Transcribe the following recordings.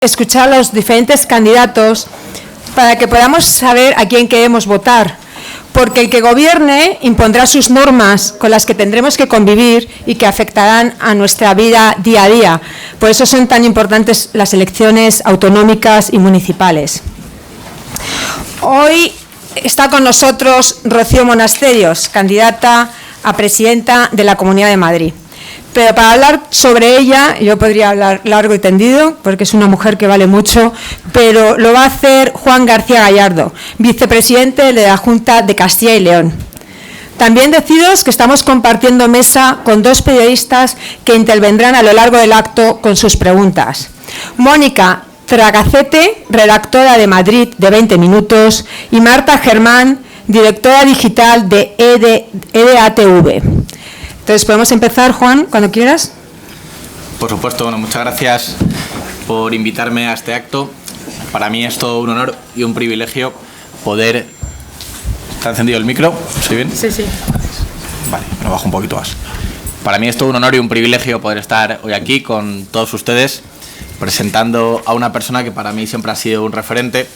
escuchar a los diferentes candidatos para que podamos saber a quién queremos votar, porque el que gobierne impondrá sus normas con las que tendremos que convivir y que afectarán a nuestra vida día a día. Por eso son tan importantes las elecciones autonómicas y municipales. Hoy está con nosotros Rocío Monasterios, candidata a presidenta de la Comunidad de Madrid. Pero para hablar sobre ella, yo podría hablar largo y tendido, porque es una mujer que vale mucho, pero lo va a hacer Juan García Gallardo, vicepresidente de la Junta de Castilla y León. También deciros que estamos compartiendo mesa con dos periodistas que intervendrán a lo largo del acto con sus preguntas. Mónica Tragacete, redactora de Madrid de 20 Minutos, y Marta Germán, directora digital de EDATV. Entonces, podemos empezar, Juan, cuando quieras. Por supuesto, bueno, muchas gracias por invitarme a este acto. Para mí es todo un honor y un privilegio poder... ¿Está encendido el micro? ¿Estoy bien? Sí, sí. Vale, me lo bajo un poquito más. Para mí es todo un honor y un privilegio poder estar hoy aquí con todos ustedes presentando a una persona que para mí siempre ha sido un referente.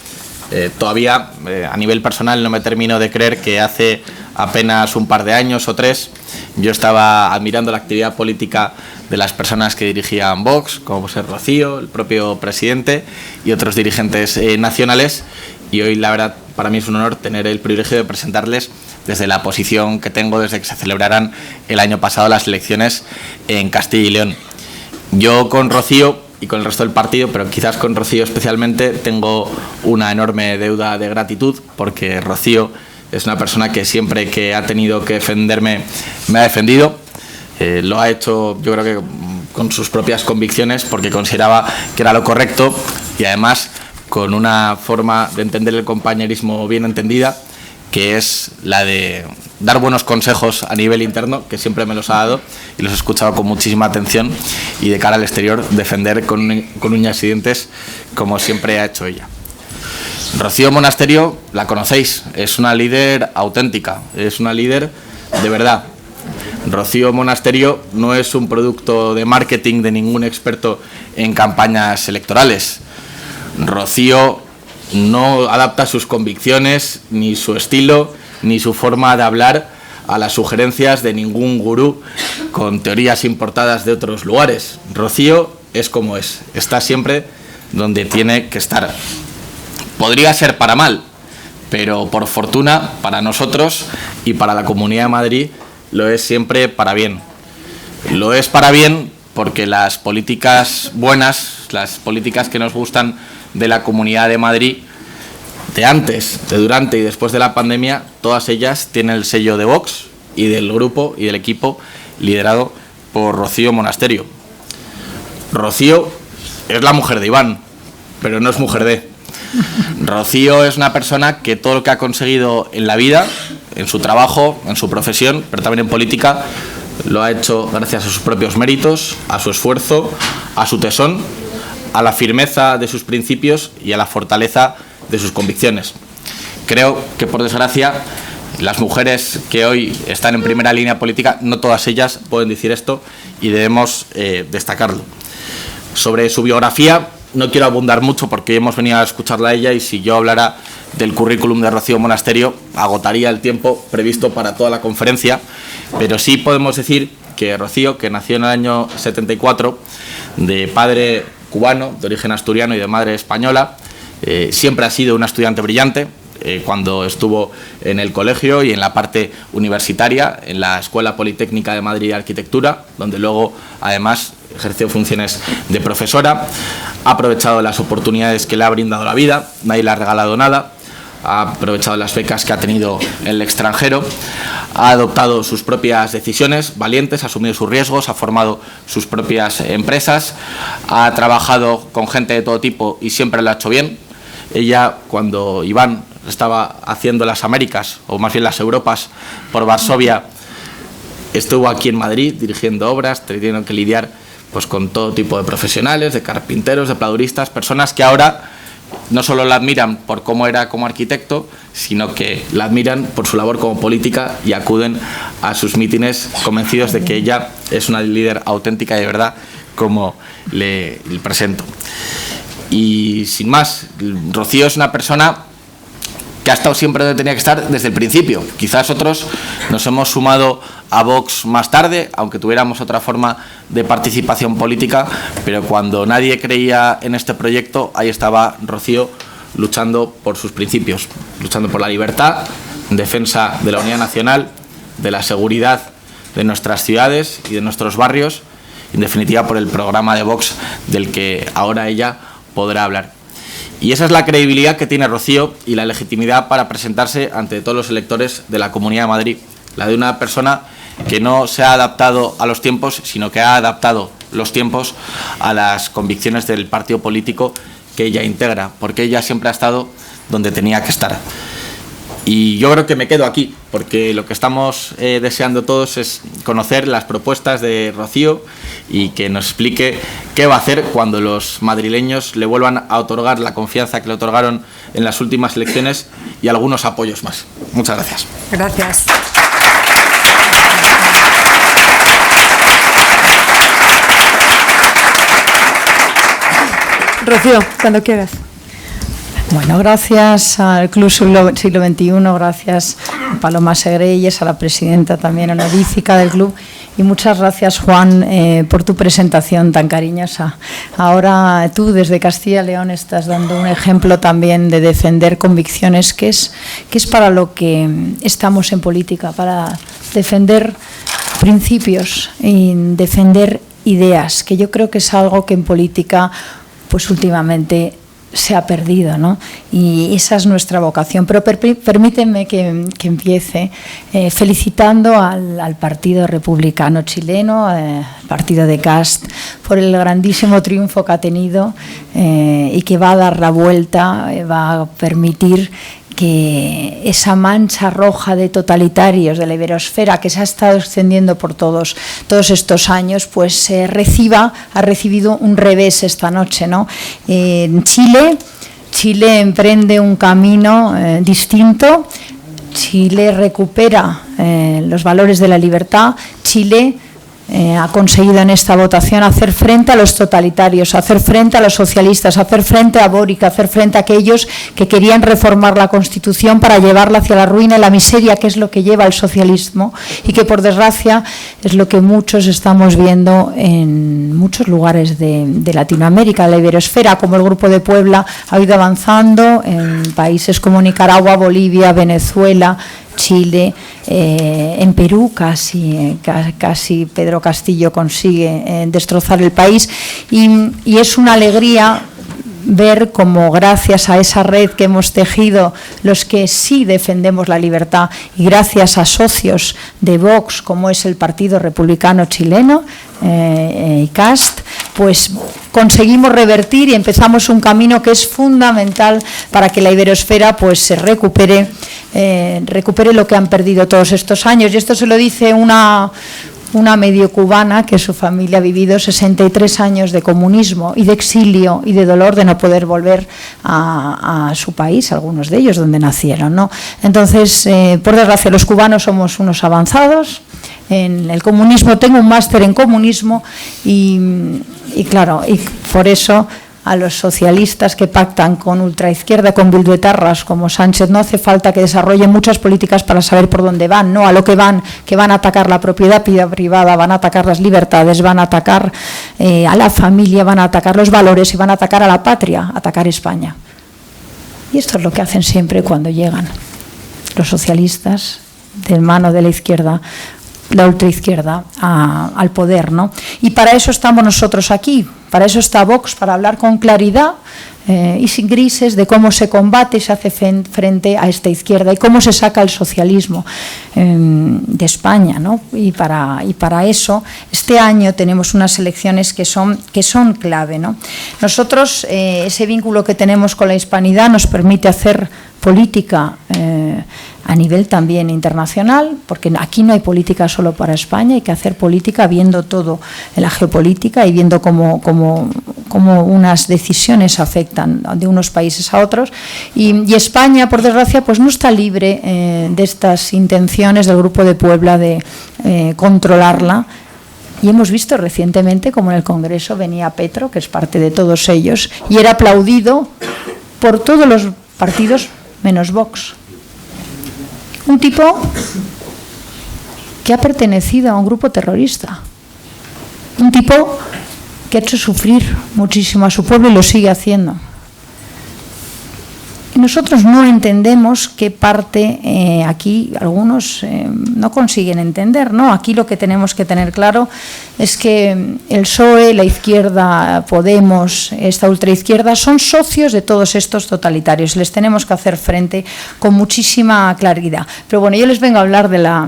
Todavía, a nivel personal, no me termino de creer que hace apenas un par de años o 3 yo estaba admirando la actividad política de las personas que dirigían Vox, como puede ser Rocío, el propio presidente y otros dirigentes nacionales, y hoy la verdad para mí es un honor tener el privilegio de presentarles desde la posición que tengo desde que se celebraran el año pasado las elecciones en Castilla y León. Yo con Rocío y con el resto del partido, pero quizás con Rocío especialmente, tengo una enorme deuda de gratitud, porque Rocío es una persona que siempre que ha tenido que defenderme me ha defendido. Lo ha hecho, yo creo que con sus propias convicciones, porque consideraba que era lo correcto, y además con una forma de entender el compañerismo bien entendida, que es la de dar buenos consejos a nivel interno, que siempre me los ha dado y los he escuchado con muchísima atención, y de cara al exterior defender con uñas y dientes, como siempre ha hecho ella. Rocío Monasterio, la conocéis, es una líder auténtica, es una líder de verdad. Rocío Monasterio no es un producto de marketing de ningún experto en campañas electorales. Rocío no adapta sus convicciones, ni su estilo, ni su forma de hablar a las sugerencias de ningún gurú con teorías importadas de otros lugares. Rocío es como es, está siempre donde tiene que estar. Podría ser para mal, pero por fortuna para nosotros y para la Comunidad de Madrid lo es siempre para bien. Lo es para bien porque las políticas buenas, las políticas que nos gustan de la Comunidad de Madrid, de antes, de durante y después de la pandemia, todas ellas tienen el sello de Vox y del grupo y del equipo liderado por Rocío Monasterio. Rocío es la mujer de Iván, pero no es mujer de... Rocío es una persona que todo lo que ha conseguido en la vida, en su trabajo, en su profesión, pero también en política, lo ha hecho gracias a sus propios méritos, a su esfuerzo, a su tesón, a la firmeza de sus principios y a la fortaleza de sus convicciones. Creo que, por desgracia, las mujeres que hoy están en primera línea política, no todas ellas pueden decir esto, y debemos destacarlo. Sobre su biografía no quiero abundar mucho porque hemos venido a escucharla a ella, y si yo hablara del currículum de Rocío Monasterio agotaría el tiempo previsto para toda la conferencia, pero sí podemos decir que Rocío, que nació en el año 74, de padre cubano, de origen asturiano y de madre española, siempre ha sido una estudiante brillante. Cuando estuvo en el colegio y en la parte universitaria, en la Escuela Politécnica de Madrid de Arquitectura, donde luego además ejerció funciones de profesora, ha aprovechado las oportunidades que le ha brindado la vida, nadie le ha regalado nada, ha aprovechado las becas que ha tenido en el extranjero, ha adoptado sus propias decisiones valientes, ha asumido sus riesgos, ha formado sus propias empresas, ha trabajado con gente de todo tipo y siempre lo ha hecho bien. Ella, cuando Iván estaba haciendo las Américas, o más bien las Europas, por Varsovia, estuvo aquí en Madrid dirigiendo obras, teniendo que lidiar pues con todo tipo de profesionales, de carpinteros, de pladuristas, personas que ahora no solo la admiran por cómo era como arquitecto, sino que la admiran por su labor como política y acuden a sus mítines convencidos de que ella es una líder auténtica y de verdad, como le presento. Y sin más, Rocío es una persona que ha estado siempre donde tenía que estar desde el principio. Quizás otros nos hemos sumado a Vox más tarde, aunque tuviéramos otra forma de participación política, pero cuando nadie creía en este proyecto, ahí estaba Rocío luchando por sus principios, luchando por la libertad, en defensa de la unidad nacional, de la seguridad de nuestras ciudades y de nuestros barrios, y en definitiva por el programa de Vox del que ahora ella podrá hablar. Y esa es la credibilidad que tiene Rocío y la legitimidad para presentarse ante todos los electores de la Comunidad de Madrid, la de una persona que no se ha adaptado a los tiempos, sino que ha adaptado los tiempos a las convicciones del partido político que ella integra, porque ella siempre ha estado donde tenía que estar. Y yo creo que me quedo aquí, porque lo que estamos deseando todos es conocer las propuestas de Rocío y que nos explique qué va a hacer cuando los madrileños le vuelvan a otorgar la confianza que le otorgaron en las últimas elecciones y algunos apoyos más. Muchas gracias. Gracias. Rocío, cuando quieras. Bueno, gracias al Club Siglo XXI, gracias a Paloma Segreyes, a la presidenta también honorífica del club, y muchas gracias, Juan, por tu presentación tan cariñosa. Ahora tú desde Castilla y León estás dando un ejemplo también de defender convicciones, que es para lo que estamos en política, para defender principios y defender ideas, que yo creo que es algo que en política pues últimamente se ha perdido, ¿no? Y esa es nuestra vocación. Pero permíteme que empiece felicitando al Partido Republicano Chileno, al partido de Kast, por el grandísimo triunfo que ha tenido y que va a dar la vuelta, va a permitir que esa mancha roja de totalitarios de la iberosfera que se ha estado extendiendo por todos estos años, pues ha recibido un revés esta noche, ¿no? En Chile emprende un camino distinto. Chile recupera los valores de la libertad. Chile ha conseguido en esta votación hacer frente a los totalitarios, hacer frente a los socialistas, hacer frente a Boric, hacer frente a aquellos que querían reformar la Constitución para llevarla hacia la ruina y la miseria, que es lo que lleva el socialismo y que, por desgracia, es lo que muchos estamos viendo en muchos lugares de Latinoamérica, la iberosfera, como el Grupo de Puebla ha ido avanzando en países como Nicaragua, Bolivia, Venezuela, Chile, en Perú casi Pedro Castillo consigue destrozar el país y es una alegría ver cómo gracias a esa red que hemos tejido los que sí defendemos la libertad y gracias a socios de Vox como es el Partido Republicano Chileno y Kast, pues conseguimos revertir y empezamos un camino que es fundamental para que la iberosfera pues se recupere lo que han perdido todos estos años. Y esto se lo dice una medio cubana que su familia ha vivido 63 años de comunismo y de exilio y de dolor de no poder volver a su país, algunos de ellos donde nacieron, ¿no? Entonces, por desgracia, los cubanos somos unos avanzados en el comunismo. Tengo un máster en comunismo y claro, y por eso a los socialistas que pactan con ultraizquierda, con bilduetarras como Sánchez, no hace falta que desarrollen muchas políticas para saber por dónde van, no a lo que van a atacar la propiedad privada, van a atacar las libertades, van a atacar a la familia, van a atacar los valores y van a atacar a la patria, atacar España. Y esto es lo que hacen siempre cuando llegan los socialistas de mano de la izquierda, la ultraizquierda, al poder, ¿no? Y para eso estamos nosotros aquí, para eso está Vox, para hablar con claridad y sin grises de cómo se combate y se hace frente a esta izquierda y cómo se saca el socialismo de España, ¿no? Y para eso este año tenemos unas elecciones que son clave, ¿no? Nosotros ese vínculo que tenemos con la hispanidad nos permite hacer política a nivel también internacional, porque aquí no hay política solo para España, hay que hacer política viendo todo en la geopolítica y viendo cómo unas decisiones afectan de unos países a otros. Y España, por desgracia, pues no está libre de estas intenciones del Grupo de Puebla de controlarla Y hemos visto recientemente como en el Congreso venía Petro, que es parte de todos ellos, y era aplaudido por todos los partidos menos Vox. Un tipo que ha pertenecido a un grupo terrorista. Un tipo que ha hecho sufrir muchísimo a su pueblo y lo sigue haciendo. Y nosotros no entendemos qué parte aquí algunos no consiguen entender, ¿no? Aquí lo que tenemos que tener claro es que el PSOE, la izquierda, Podemos, esta ultraizquierda, son socios de todos estos totalitarios. Les tenemos que hacer frente con muchísima claridad. Pero bueno, yo les vengo a hablar de la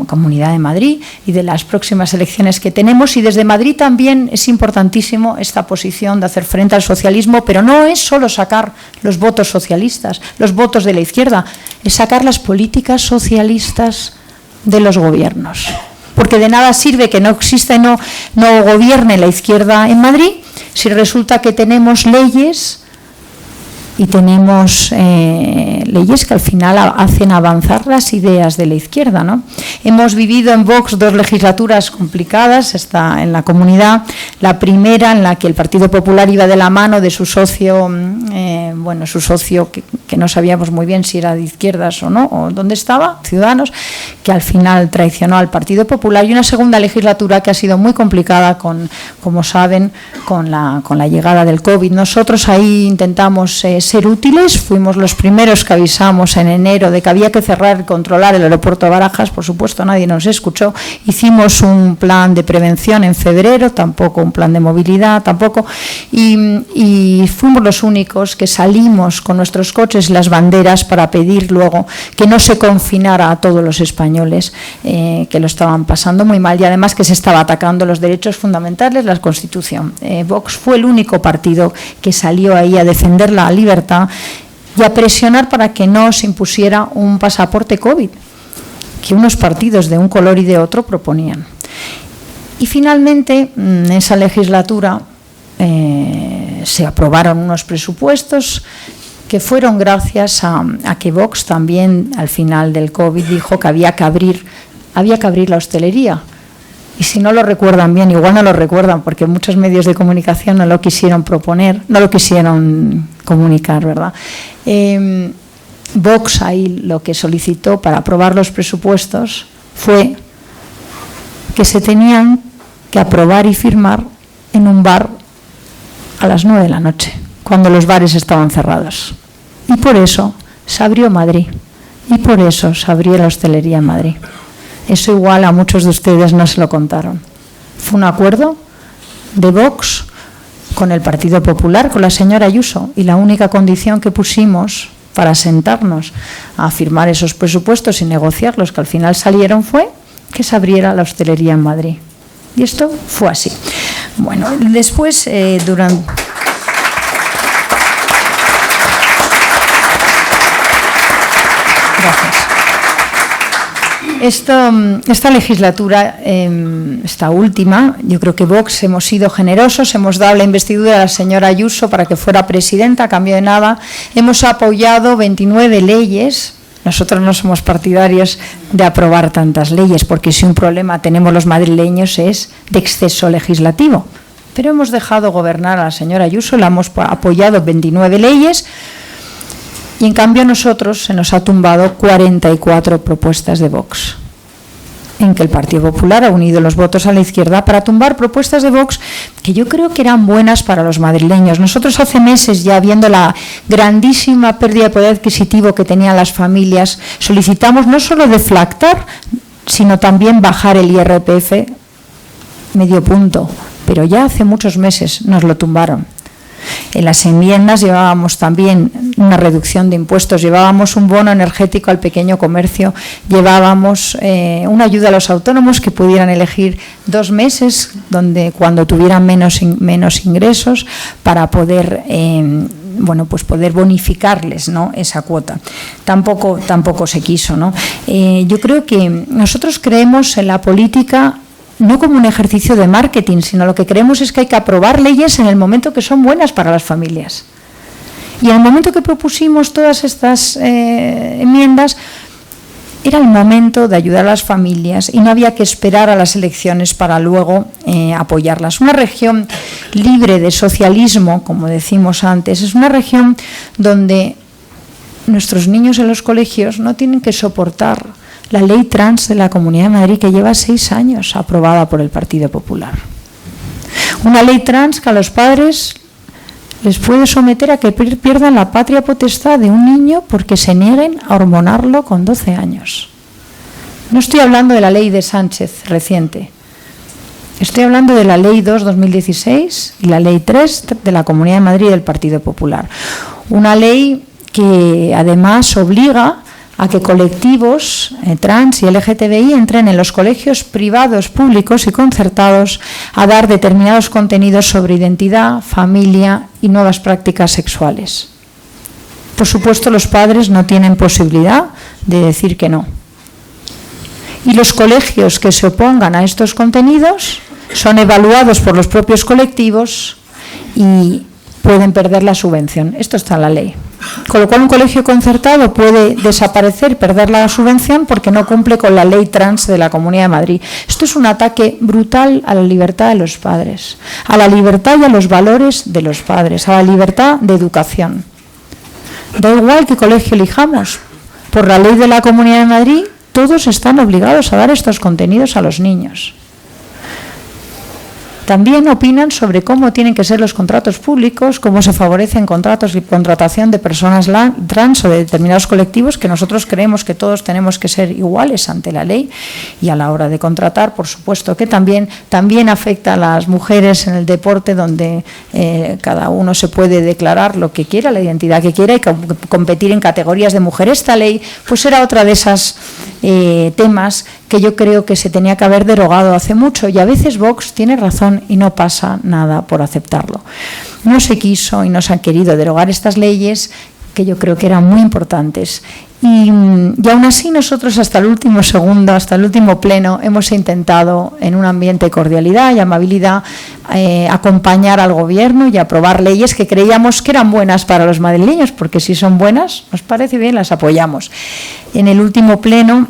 Comunidad de Madrid y de las próximas elecciones que tenemos. Y desde Madrid también es importantísimo esta posición de hacer frente al socialismo, pero no es solo sacar los votos socialistas, los votos de la izquierda, es sacar las políticas socialistas de los gobiernos. Porque de nada sirve que no exista y no gobierne la izquierda en Madrid si resulta que tenemos leyes y tenemos leyes que al final hacen avanzar las ideas de la izquierda, ¿no? Hemos vivido en Vox 2 legislaturas complicadas, está en la comunidad, la primera en la que el Partido Popular iba de la mano de su socio, su socio que no sabíamos muy bien si era de izquierdas o no, o dónde estaba, Ciudadanos, que al final traicionó al Partido Popular, y una segunda legislatura que ha sido muy complicada, como saben, con la llegada del COVID. Nosotros ahí intentamos ser útiles, fuimos los primeros que avisamos en enero de que había que cerrar y controlar el aeropuerto de Barajas, por supuesto nadie nos escuchó, hicimos un plan de prevención en febrero, tampoco un plan de movilidad, tampoco, y fuimos los únicos que salimos con nuestros coches y las banderas para pedir luego que no se confinara a todos los españoles que lo estaban pasando muy mal, y además que se estaba atacando los derechos fundamentales, la Constitución. Vox fue el único partido que salió ahí a defender la libertad y a presionar para que no se impusiera un pasaporte COVID, que unos partidos de un color y de otro proponían. Y finalmente, en esa legislatura se aprobaron unos presupuestos que fueron gracias a que Vox también al final del COVID dijo que había que abrir la hostelería. Y si no lo recuerdan bien, igual no lo recuerdan porque muchos medios de comunicación no lo quisieron proponer, no lo quisieron comunicar, ¿verdad? Vox ahí lo que solicitó para aprobar los presupuestos fue que se tenían que aprobar y firmar en un bar a las 9 de la noche, cuando los bares estaban cerrados. Y por eso se abrió Madrid, y por eso se abrió la hostelería en Madrid. Eso igual a muchos de ustedes no se lo contaron. Fue un acuerdo de Vox con el Partido Popular, con la señora Ayuso, y la única condición que pusimos para sentarnos a firmar esos presupuestos y negociarlos, que al final salieron, fue que se abriera la hostelería en Madrid. Y esto fue así. Bueno, después, durante... Gracias. Esta legislatura, esta última, yo creo que Vox hemos sido generosos, hemos dado la investidura a la señora Ayuso para que fuera presidenta, a cambio de nada. Hemos apoyado 29 leyes. Nosotros no somos partidarios de aprobar tantas leyes, porque si un problema tenemos los madrileños es de exceso legislativo. Pero hemos dejado gobernar a la señora Ayuso, la hemos apoyado 29 leyes, y en cambio a nosotros se nos ha tumbado 44 propuestas de Vox, en que el Partido Popular ha unido los votos a la izquierda para tumbar propuestas de Vox que yo creo que eran buenas para los madrileños. Nosotros hace meses, ya viendo la grandísima pérdida de poder adquisitivo que tenían las familias, solicitamos no solo deflactar, sino también bajar el IRPF medio punto, pero ya hace muchos meses nos lo tumbaron. En las enmiendas llevábamos también una reducción de impuestos, llevábamos un bono energético al pequeño comercio, llevábamos una ayuda a los autónomos que pudieran elegir 2 meses cuando tuvieran menos ingresos para poder poder bonificarles, ¿no?, esa cuota. Tampoco se quiso, ¿no? Yo creo que nosotros creemos en la política no como un ejercicio de marketing, sino lo que creemos es que hay que aprobar leyes en el momento que son buenas para las familias. Y en el momento que propusimos todas estas enmiendas, era el momento de ayudar a las familias y no había que esperar a las elecciones para luego apoyarlas. Una región libre de socialismo, como decimos antes, es una región donde nuestros niños en los colegios no tienen que soportar la ley trans de la Comunidad de Madrid, que lleva 6 años aprobada por el Partido Popular. Una ley trans que a los padres les puede someter a que pierdan la patria potestad de un niño porque se nieguen a hormonarlo con 12 años. No estoy hablando de la ley de Sánchez reciente. Estoy hablando de la ley 2/2016 y la ley 3 de la Comunidad de Madrid del Partido Popular. Una ley que además obliga a que colectivos trans y LGTBI entren en los colegios privados, públicos y concertados a dar determinados contenidos sobre identidad, familia y nuevas prácticas sexuales. Por supuesto, los padres no tienen posibilidad de decir que no. Y los colegios que se opongan a estos contenidos son evaluados por los propios colectivos y pueden perder la subvención. Esto está en la ley. Con lo cual, un colegio concertado puede desaparecer, perder la subvención porque no cumple con la ley trans de la Comunidad de Madrid. Esto es un ataque brutal a la libertad de los padres, a la libertad y a los valores de los padres, a la libertad de educación. Da igual qué colegio elijamos. Por la ley de la Comunidad de Madrid, todos están obligados a dar estos contenidos a los niños. También opinan sobre cómo tienen que ser los contratos públicos, cómo se favorecen contratos y contratación de personas trans o de determinados colectivos, que nosotros creemos que todos tenemos que ser iguales ante la ley, y a la hora de contratar, por supuesto que también afecta a las mujeres en el deporte, donde cada uno se puede declarar lo que quiera, la identidad que quiera, y competir en categorías de mujer. Esta ley pues era otra de esas temas que yo creo que se tenía que haber derogado hace mucho, y a veces Vox tiene razón y no pasa nada por aceptarlo. No se quiso y no se han querido derogar estas leyes que yo creo que eran muy importantes. Y aún así nosotros hasta el último segundo, hasta el último pleno, hemos intentado en un ambiente de cordialidad y amabilidad acompañar al gobierno y aprobar leyes que creíamos que eran buenas para los madrileños, porque si son buenas, nos parece bien, las apoyamos. En el último pleno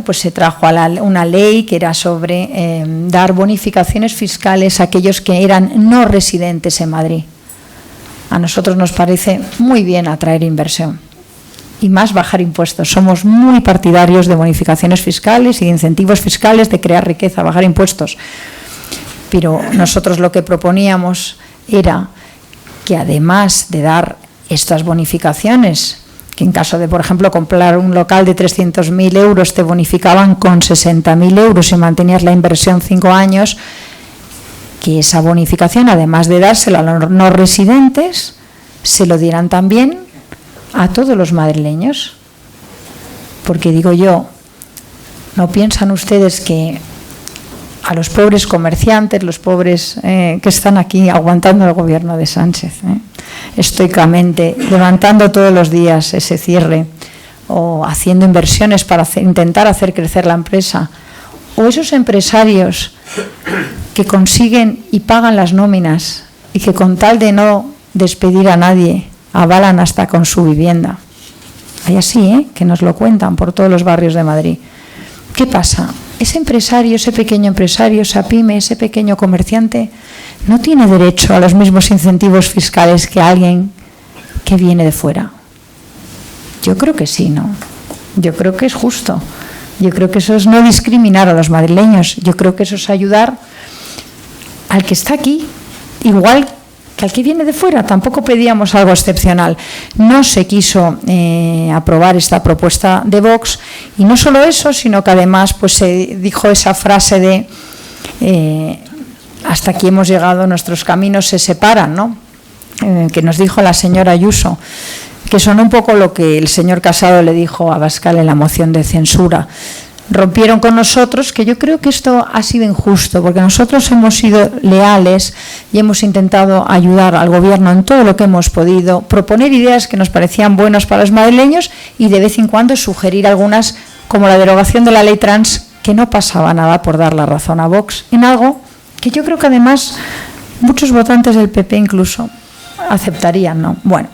pues se trajo una ley que era sobre dar bonificaciones fiscales a aquellos que eran no residentes en Madrid. A nosotros nos parece muy bien atraer inversión y más bajar impuestos. Somos muy partidarios de bonificaciones fiscales y de incentivos fiscales, de crear riqueza, bajar impuestos. Pero nosotros lo que proponíamos era que, además de dar estas bonificaciones, que en caso de, por ejemplo, comprar un local de 300.000 euros te bonificaban con 60.000 euros y mantenías la inversión 5 años, que esa bonificación, además de dársela a los no residentes, se lo dieran también a todos los madrileños. Porque digo yo, ¿no piensan ustedes que a los pobres comerciantes, los pobres que están aquí aguantando el gobierno de Sánchez, estoicamente, levantando todos los días ese cierre o haciendo inversiones para intentar hacer crecer la empresa, o esos empresarios que consiguen y pagan las nóminas y que, con tal de no despedir a nadie, avalan hasta con su vivienda? Hay así, que nos lo cuentan por todos los barrios de Madrid. ¿Qué pasa? Ese empresario, ese pequeño empresario, esa pyme, ese pequeño comerciante, no tiene derecho a los mismos incentivos fiscales que alguien que viene de fuera. Yo creo que sí, ¿no? Yo creo que es justo. Yo creo que eso es no discriminar a los madrileños. Yo creo que eso es ayudar al que está aquí, igual que al que viene de fuera. Tampoco pedíamos algo excepcional. No se quiso aprobar esta propuesta de Vox, y no solo eso, sino que además pues se dijo esa frase de hasta aquí hemos llegado, nuestros caminos se separan, ¿no? Que nos dijo la señora Ayuso, que sonó un poco lo que el señor Casado le dijo a Abascal en la moción de censura. Rompieron con nosotros, que yo creo que esto ha sido injusto, porque nosotros hemos sido leales y hemos intentado ayudar al gobierno en todo lo que hemos podido, proponer ideas que nos parecían buenas para los madrileños y de vez en cuando sugerir algunas, como la derogación de la ley trans, que no pasaba nada por dar la razón a Vox en algo que yo creo que además muchos votantes del PP incluso aceptarían, ¿no? Bueno,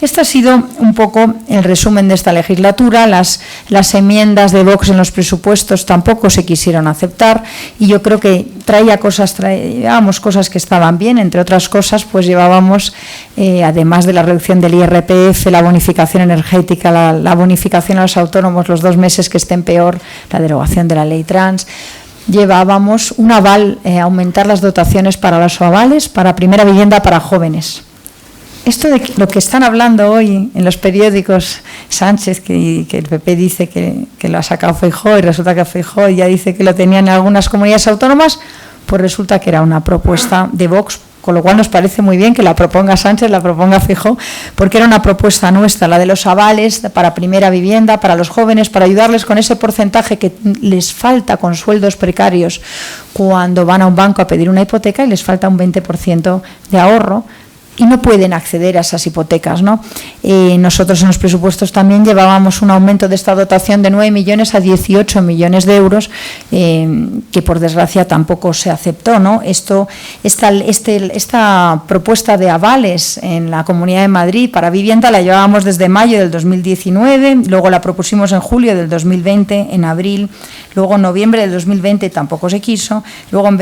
Este ha sido un poco el resumen de esta legislatura. Las enmiendas de Vox en los presupuestos tampoco se quisieron aceptar y yo creo que llevábamos cosas que estaban bien. Entre otras cosas, pues llevábamos, además de la reducción del IRPF, la bonificación energética, la bonificación a los autónomos los 2 meses que estén peor, la derogación de la ley trans. Llevábamos un aval, aumentar las dotaciones para los avales, para primera vivienda para jóvenes. Esto de lo que están hablando hoy en los periódicos, Sánchez, que el PP dice que lo ha sacado Feijóo y resulta que Feijóo ya dice que lo tenían en algunas comunidades autónomas, pues resulta que era una propuesta de Vox, con lo cual nos parece muy bien que la proponga Sánchez, la proponga Feijóo, porque era una propuesta nuestra, la de los avales para primera vivienda, para los jóvenes, para ayudarles con ese porcentaje que les falta con sueldos precarios cuando van a un banco a pedir una hipoteca y les falta un 20% de ahorro y no pueden acceder a esas hipotecas, ¿no? Nosotros en los presupuestos también llevábamos un aumento de esta dotación de 9 millones a 18 millones de euros, que por desgracia tampoco se aceptó, ¿no? Esta propuesta de avales en la Comunidad de Madrid para vivienda la llevábamos desde mayo del 2019, luego la propusimos en julio del 2020, en abril, luego en noviembre del 2020 tampoco se quiso, luego en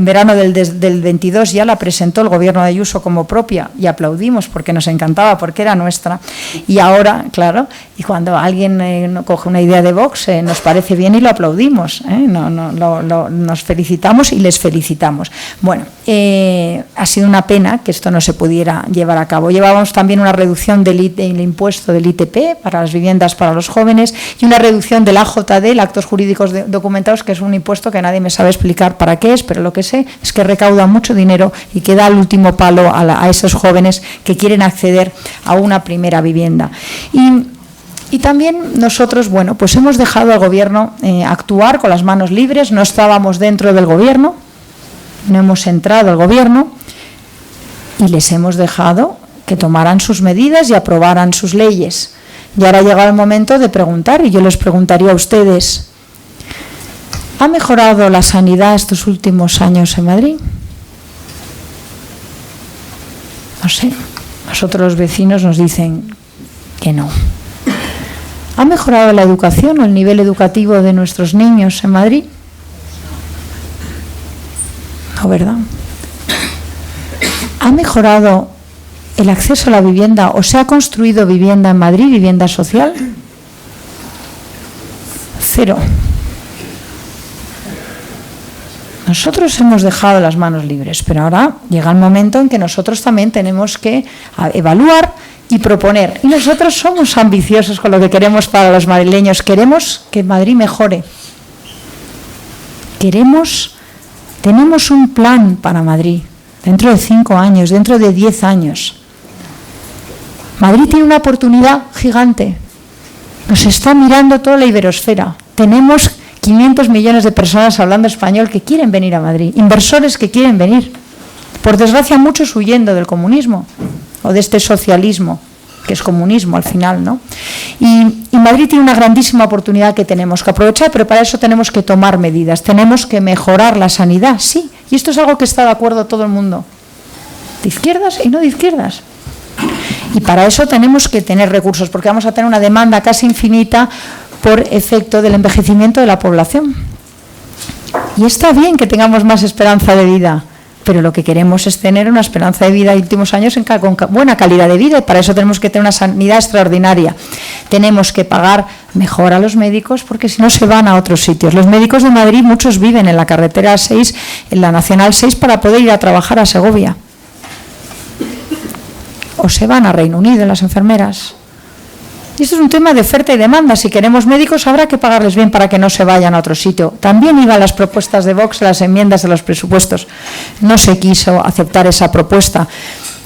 verano del 22 ya la presentó el gobierno de Ayuso como propia y aplaudimos porque nos encantaba, porque era nuestra. Y ahora, claro, y cuando alguien coge una idea de Vox, nos parece bien y lo aplaudimos, nos felicitamos y les felicitamos. Bueno, ha sido una pena que esto no se pudiera llevar a cabo. Llevábamos también una reducción del impuesto del ITP para las viviendas para los jóvenes y una reducción del AJD, el actos jurídicos documentados, que es un impuesto que nadie me sabe explicar para qué es, pero lo que sé es que recauda mucho dinero y que da el último palo a esos jóvenes que quieren acceder a una primera vivienda. Y también nosotros, bueno, pues hemos dejado al Gobierno actuar con las manos libres, no estábamos dentro del Gobierno, no hemos entrado al Gobierno y les hemos dejado que tomaran sus medidas y aprobaran sus leyes. Y ahora ha llegado el momento de preguntar, y yo les preguntaría a ustedes, ¿ha mejorado la sanidad estos últimos años en Madrid? No sé, nosotros los vecinos nos dicen que no. ¿Ha mejorado la educación o el nivel educativo de nuestros niños en Madrid? No, ¿verdad? ¿Ha mejorado el acceso a la vivienda o se ha construido vivienda en Madrid, vivienda social? 0. Nosotros hemos dejado las manos libres, pero ahora llega el momento en que nosotros también tenemos que evaluar y proponer. Y nosotros somos ambiciosos con lo que queremos para los madrileños. Queremos que Madrid mejore. Tenemos un plan para Madrid, dentro de 5 años, dentro de 10 años. Madrid tiene una oportunidad gigante. Nos está mirando toda la iberosfera. Tenemos 500 millones de personas hablando español que quieren venir a Madrid, inversores que quieren venir. Por desgracia, muchos huyendo del comunismo o de este socialismo, que es comunismo al final, ¿no? Y Madrid tiene una grandísima oportunidad que tenemos que aprovechar, pero para eso tenemos que tomar medidas, tenemos que mejorar la sanidad, sí, y esto es algo que está de acuerdo todo el mundo, de izquierdas y no de izquierdas. Y para eso tenemos que tener recursos, porque vamos a tener una demanda casi infinita por efecto del envejecimiento de la población. Y está bien que tengamos más esperanza de vida, pero lo que queremos es tener una esperanza de vida en últimos años con buena calidad de vida, y para eso tenemos que tener una sanidad extraordinaria. Tenemos que pagar mejor a los médicos, porque si no se van a otros sitios. Los médicos de Madrid, muchos viven en la carretera 6, en la Nacional 6, para poder ir a trabajar a Segovia. O se van a Reino Unido, las enfermeras. Y esto es un tema de oferta y demanda. Si queremos médicos, habrá que pagarles bien para que no se vayan a otro sitio. También iban las propuestas de Vox, las enmiendas de los presupuestos. No se quiso aceptar esa propuesta.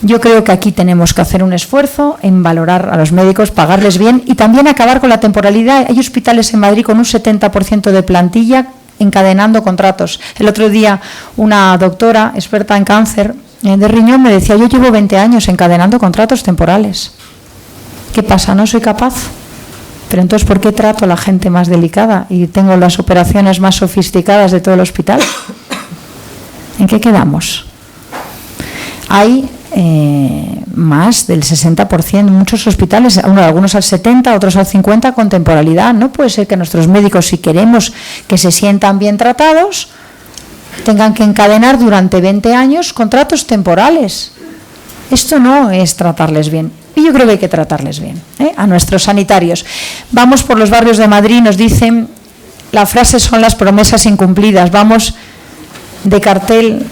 Yo creo que aquí tenemos que hacer un esfuerzo en valorar a los médicos, pagarles bien y también acabar con la temporalidad. Hay hospitales en Madrid con un 70% de plantilla encadenando contratos. El otro día una doctora experta en cáncer de riñón me decía, yo llevo 20 años encadenando contratos temporales. ¿Qué pasa? ¿No soy capaz? Pero entonces, ¿por qué trato a la gente más delicada y tengo las operaciones más sofisticadas de todo el hospital? ¿En qué quedamos? Hay más del 60%, muchos hospitales, algunos al 70%, otros al 50% con temporalidad. No puede ser que nuestros médicos, si queremos que se sientan bien tratados, tengan que encadenar durante 20 años contratos temporales. Esto no es tratarles bien. Y yo creo que hay que tratarles bien, a nuestros sanitarios. Vamos por los barrios de Madrid, nos dicen, la frase son las promesas incumplidas. Vamos de cartel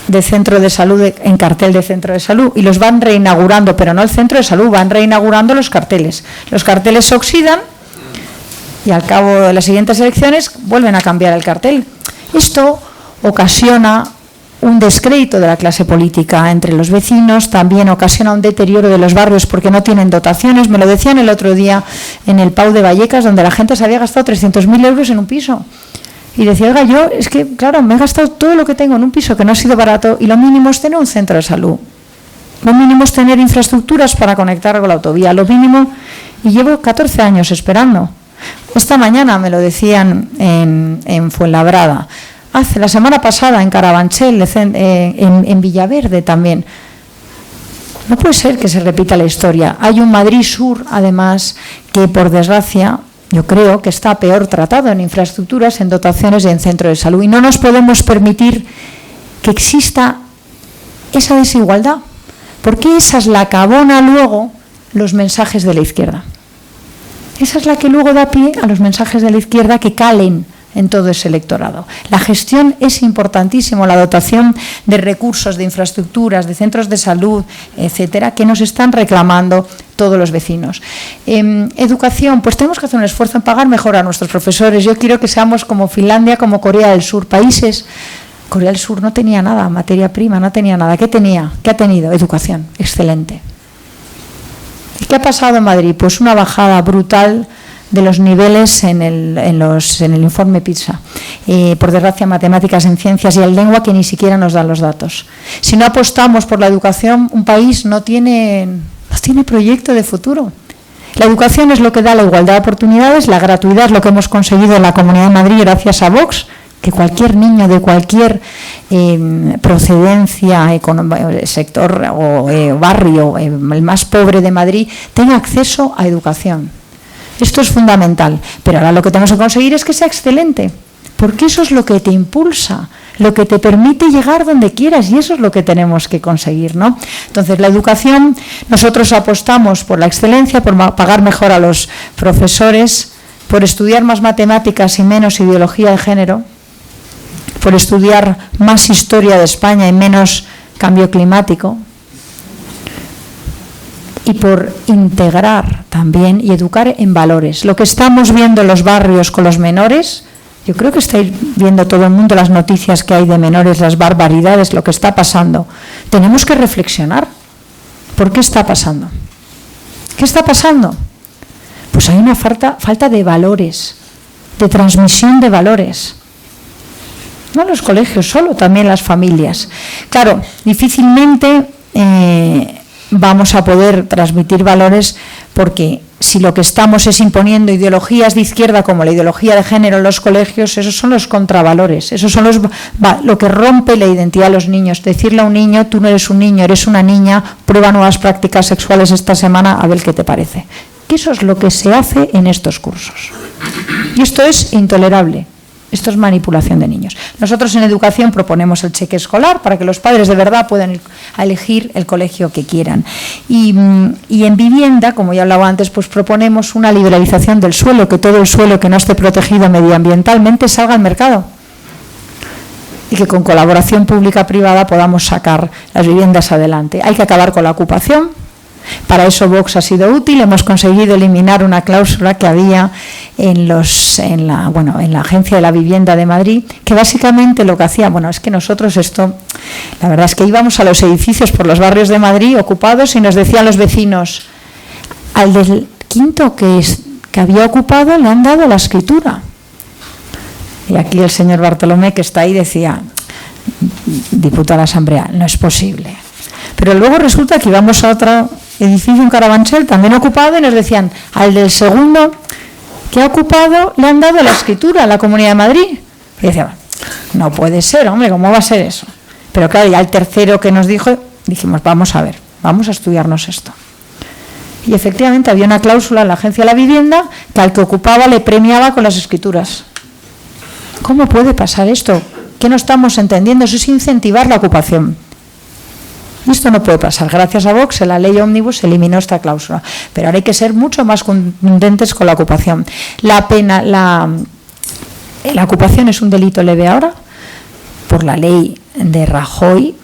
de centro de salud en cartel de centro de salud y los van reinaugurando, pero no el centro de salud, van reinaugurando los carteles. Los carteles se oxidan y al cabo de las siguientes elecciones vuelven a cambiar el cartel. Esto ocasiona un descrédito de la clase política entre los vecinos, también ocasiona un deterioro de los barrios porque no tienen dotaciones. Me lo decían el otro día en el Pau de Vallecas, donde la gente se había gastado 300.000 euros en un piso. Y decía, oiga, yo es que, claro, me he gastado todo lo que tengo en un piso que no ha sido barato y lo mínimo es tener un centro de salud. Lo mínimo es tener infraestructuras para conectar con la autovía. Lo mínimo, y llevo 14 años esperando. Esta mañana me lo decían en Fuenlabrada. La semana pasada en Carabanchel, en Villaverde también. No puede ser que se repita la historia. Hay un Madrid Sur, además, que por desgracia, yo creo que está peor tratado en infraestructuras, en dotaciones y en centro de salud. Y no nos podemos permitir que exista esa desigualdad, porque esa es la que abona luego los mensajes de la izquierda. Esa es la que luego da pie a los mensajes de la izquierda que calen en todo ese electorado. La gestión es importantísimo, la dotación de recursos, de infraestructuras, de centros de salud, etcétera, que nos están reclamando todos los vecinos. Educación, pues tenemos que hacer un esfuerzo en pagar mejor a nuestros profesores. Yo quiero que seamos como Finlandia, como Corea del Sur, países. Corea del Sur no tenía nada, materia prima, no tenía nada. ¿Qué tenía? ¿Qué ha tenido? Educación, excelente. ¿Y qué ha pasado en Madrid? Pues una bajada brutal de los niveles en el informe PISA. Por desgracia, matemáticas, en ciencias y en lengua, que ni siquiera nos dan los datos. Si no apostamos por la educación, un país no tiene proyecto de futuro. La educación es lo que da la igualdad de oportunidades, la gratuidad es lo que hemos conseguido en la Comunidad de Madrid gracias a Vox, que cualquier niño de cualquier procedencia, sector o barrio, el más pobre de Madrid, tenga acceso a educación. Esto es fundamental, pero ahora lo que tenemos que conseguir es que sea excelente, porque eso es lo que te impulsa, lo que te permite llegar donde quieras, y eso es lo que tenemos que conseguir, ¿no? Entonces, la educación, nosotros apostamos por la excelencia, por pagar mejor a los profesores, por estudiar más matemáticas y menos ideología de género, por estudiar más historia de España y menos cambio climático, y por integrar también y educar en valores. Lo que estamos viendo en los barrios con los menores, yo creo que estáis viendo todo el mundo las noticias que hay de menores, las barbaridades, lo que está pasando. Tenemos que reflexionar. ¿Por qué está pasando? ¿Qué está pasando? Pues hay una falta de valores, de transmisión de valores. No los colegios solo, también las familias. Claro, difícilmente vamos a poder transmitir valores, porque si lo que estamos es imponiendo ideologías de izquierda como la ideología de género en los colegios, esos son los contravalores, esos son lo que rompe la identidad de los niños. Decirle a un niño, tú no eres un niño, eres una niña, prueba nuevas prácticas sexuales esta semana, a ver qué te parece. Que eso es lo que se hace en estos cursos. Y esto es intolerable. Esto es manipulación de niños. Nosotros en educación proponemos el cheque escolar para que los padres de verdad puedan ir a elegir el colegio que quieran. Y en vivienda, como ya hablaba antes, pues proponemos una liberalización del suelo, que todo el suelo que no esté protegido medioambientalmente salga al mercado. Y que con colaboración pública-privada podamos sacar las viviendas adelante. Hay que acabar con la ocupación. Para eso Vox ha sido útil. Hemos conseguido eliminar una cláusula que había en la Agencia de la Vivienda de Madrid, que básicamente lo que hacía, es que nosotros la verdad es que íbamos a los edificios por los barrios de Madrid ocupados y nos decían los vecinos, al del quinto que había ocupado le han dado la escritura. Y aquí el señor Bartolomé, que está ahí, decía, diputado de la Asamblea, no es posible. Pero luego resulta que íbamos a otro edificio en Carabanchel, también ocupado, y nos decían, al del segundo que ha ocupado le han dado la escritura a la Comunidad de Madrid. Y decía, no puede ser, hombre, ¿cómo va a ser eso? Pero claro, ya el tercero que nos dijo, dijimos, vamos a ver, vamos a estudiarnos esto. Y efectivamente había una cláusula en la Agencia de la Vivienda que al que ocupaba le premiaba con las escrituras. ¿Cómo puede pasar esto? ¿Qué no estamos entendiendo? Eso es incentivar la ocupación. Y esto no puede pasar. Gracias a Vox, en la ley Ómnibus se eliminó esta cláusula. Pero ahora hay que ser mucho más contundentes con la ocupación. La ocupación es un delito leve ahora, por la ley de Rajoy,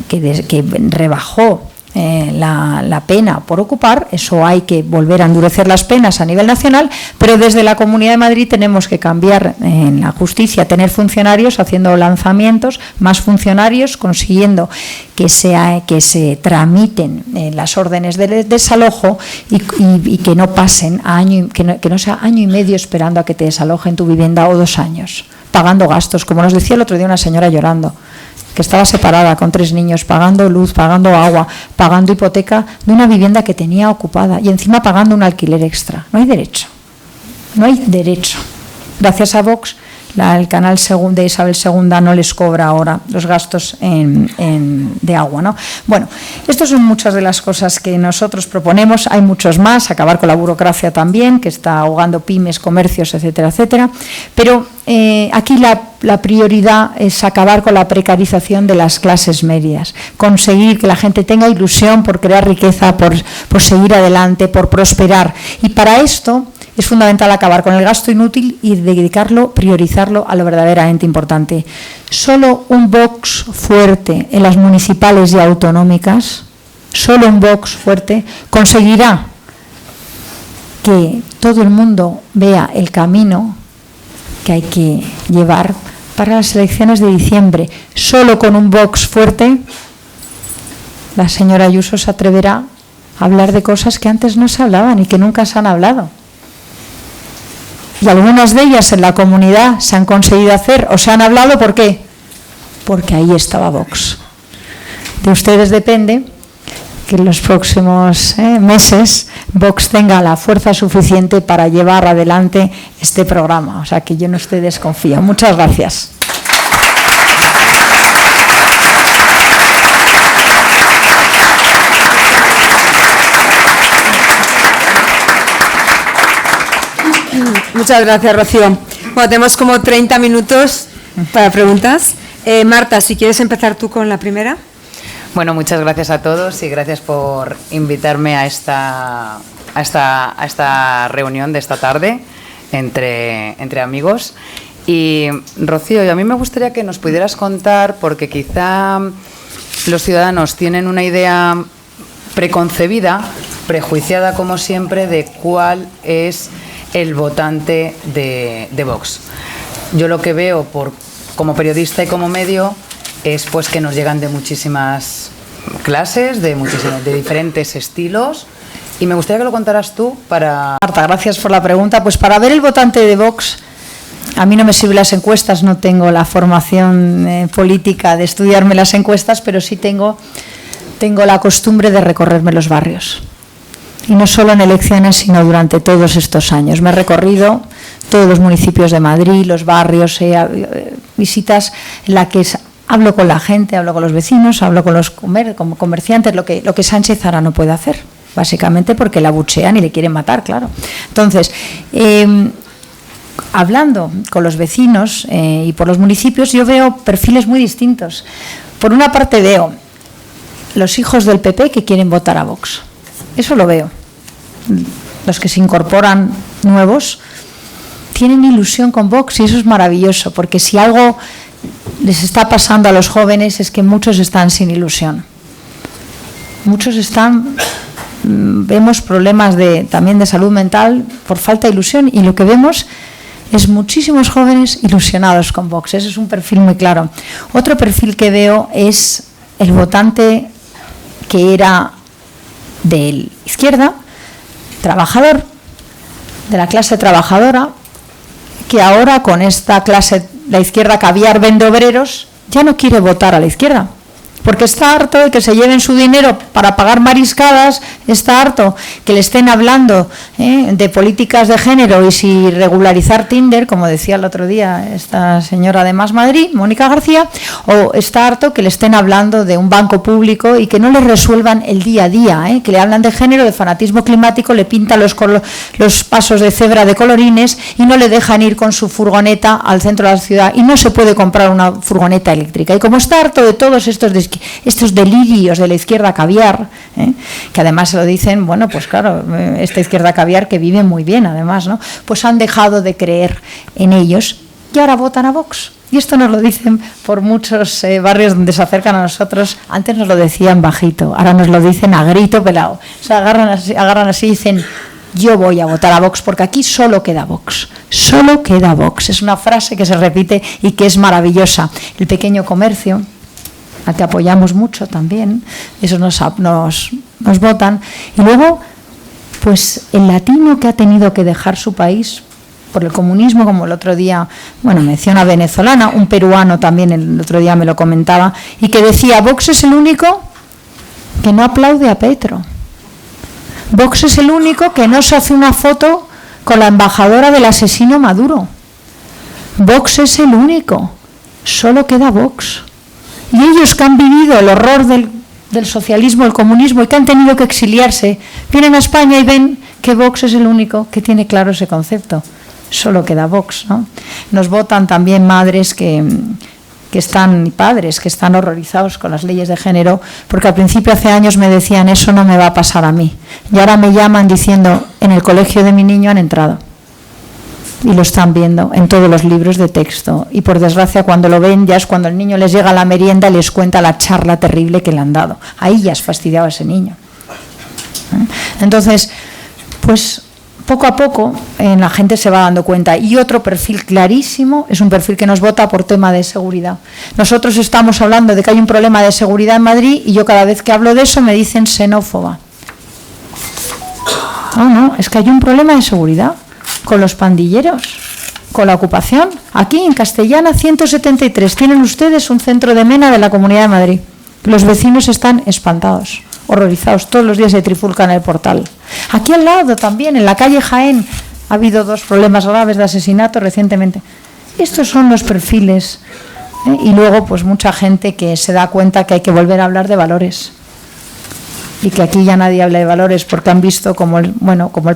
que rebajó la pena por ocupar. Eso hay que volver a endurecer las penas a nivel nacional, pero desde la Comunidad de Madrid tenemos que cambiar en la justicia, tener funcionarios haciendo lanzamientos, más funcionarios, consiguiendo que se tramiten las órdenes de desalojo y que no pasen que no sea año y medio esperando a que te desalojen tu vivienda o 2 años, pagando gastos, como nos decía el otro día una señora llorando, que estaba separada con 3 niños, pagando luz, pagando agua, pagando hipoteca de una vivienda que tenía ocupada y encima pagando un alquiler extra. No hay derecho. No hay derecho. Gracias a Vox, el canal de Isabel II no les cobra ahora los gastos de agua, ¿no? Bueno, estas son muchas de las cosas que nosotros proponemos. Hay muchos más, acabar con la burocracia también, que está ahogando pymes, comercios, etcétera, etcétera. Pero aquí la prioridad es acabar con la precarización de las clases medias, conseguir que la gente tenga ilusión por crear riqueza, por seguir adelante, por prosperar. Y para esto es fundamental acabar con el gasto inútil y priorizarlo a lo verdaderamente importante. Solo un Vox fuerte en las municipales y autonómicas, solo un Vox fuerte conseguirá que todo el mundo vea el camino que hay que llevar para las elecciones de diciembre. Solo con un Vox fuerte la señora Ayuso se atreverá a hablar de cosas que antes no se hablaban y que nunca se han hablado. Y algunas de ellas en la comunidad se han conseguido hacer o se han hablado. ¿Por qué? Porque ahí estaba Vox. De ustedes depende que en los próximos meses Vox tenga la fuerza suficiente para llevar adelante este programa. O sea que yo en ustedes confío. Muchas gracias. Muchas gracias, Rocío. Bueno, tenemos como 30 minutos para preguntas. Marta, si quieres empezar tú con la primera. Bueno, muchas gracias a todos y gracias por invitarme a esta reunión de esta tarde entre amigos. Y Rocío, a mí me gustaría que nos pudieras contar, porque quizá los ciudadanos tienen una idea preconcebida, prejuiciada como siempre, de cuál es el votante de Vox. Yo lo que veo como periodista y como medio es pues que nos llegan de muchísimas clases, de diferentes estilos, y me gustaría que lo contaras tú para... Marta, gracias por la pregunta. Pues para ver el votante de Vox, a mí no me sirven las encuestas, no tengo la formación política de estudiarme las encuestas, pero sí tengo la costumbre de recorrerme los barrios. Y no solo en elecciones, sino durante todos estos años. Me he recorrido todos los municipios de Madrid, los barrios, visitas en las que hablo con la gente, hablo con los vecinos, hablo con los comerciantes, lo que Sánchez ahora no puede hacer, básicamente porque la abuchean y le quieren matar, claro. Entonces, hablando con los vecinos y por los municipios, yo veo perfiles muy distintos. Por una parte veo los hijos del PP que quieren votar a Vox. Eso lo veo. Los que se incorporan nuevos tienen ilusión con Vox y eso es maravilloso, porque si algo les está pasando a los jóvenes es que muchos están sin ilusión. Muchos vemos problemas también de salud mental por falta de ilusión, y lo que vemos es muchísimos jóvenes ilusionados con Vox. Ese es un perfil muy claro. Otro perfil que veo es el votante que era de izquierda, trabajador, de la clase trabajadora, que ahora con esta clase, la izquierda caviar vende obreros, ya no quiere votar a la izquierda, porque está harto de que se lleven su dinero para pagar mariscadas, está harto que le estén hablando de políticas de género y si regularizar Tinder, como decía el otro día esta señora de Más Madrid, Mónica García, o está harto que le estén hablando de un banco público y que no le resuelvan el día a día, que le hablan de género, de fanatismo climático, le pintan los pasos de cebra de colorines y no le dejan ir con su furgoneta al centro de la ciudad y no se puede comprar una furgoneta eléctrica. Y como está harto de todos estos delirios de la izquierda caviar, que además se lo dicen, bueno, pues claro, esta izquierda caviar que vive muy bien además, ¿no? Pues han dejado de creer en ellos y ahora votan a Vox. Y esto nos lo dicen por muchos barrios donde se acercan a nosotros. Antes nos lo decían bajito, ahora nos lo dicen a grito pelado. O sea, agarran así y dicen: yo voy a votar a Vox porque aquí solo queda Vox. Solo queda Vox. Es una frase que se repite y que es maravillosa. El pequeño comercio, al que apoyamos mucho también, eso nos votan. Y luego, pues el latino que ha tenido que dejar su país por el comunismo, como el otro día, bueno, menciona venezolana, un peruano también el otro día me lo comentaba, y que decía: Vox es el único que no aplaude a Petro. Vox es el único que no se hace una foto con la embajadora del asesino Maduro. Vox es el único. Solo queda Vox. Y ellos que han vivido el horror del socialismo, el comunismo y que han tenido que exiliarse, vienen a España y ven que Vox es el único que tiene claro ese concepto. Solo queda Vox, ¿no? Nos votan también madres que están, y padres que están horrorizados con las leyes de género, porque al principio, hace años, me decían: eso no me va a pasar a mí. Y ahora me llaman diciendo: en el colegio de mi niño han entrado. Y lo están viendo en todos los libros de texto. Y por desgracia, cuando lo ven, ya es cuando el niño les llega a la merienda y les cuenta la charla terrible que le han dado. Ahí ya es fastidiado a ese niño. Entonces, pues poco a poco la gente se va dando cuenta. Y otro perfil clarísimo es un perfil que nos vota por tema de seguridad. Nosotros estamos hablando de que hay un problema de seguridad en Madrid y yo cada vez que hablo de eso me dicen xenófoba. No, es que hay un problema de seguridad con los pandilleros, con la ocupación. Aquí en Castellana 173 tienen ustedes un centro de mena de la Comunidad de Madrid. Los vecinos están espantados, horrorizados, todos los días se trifulcan el portal. Aquí al lado también, en la calle Jaén, ha habido 2 problemas graves de asesinato recientemente. Estos son los perfiles. Y luego, pues mucha gente que se da cuenta que hay que volver a hablar de valores. Y que aquí ya nadie habla de valores porque han visto como el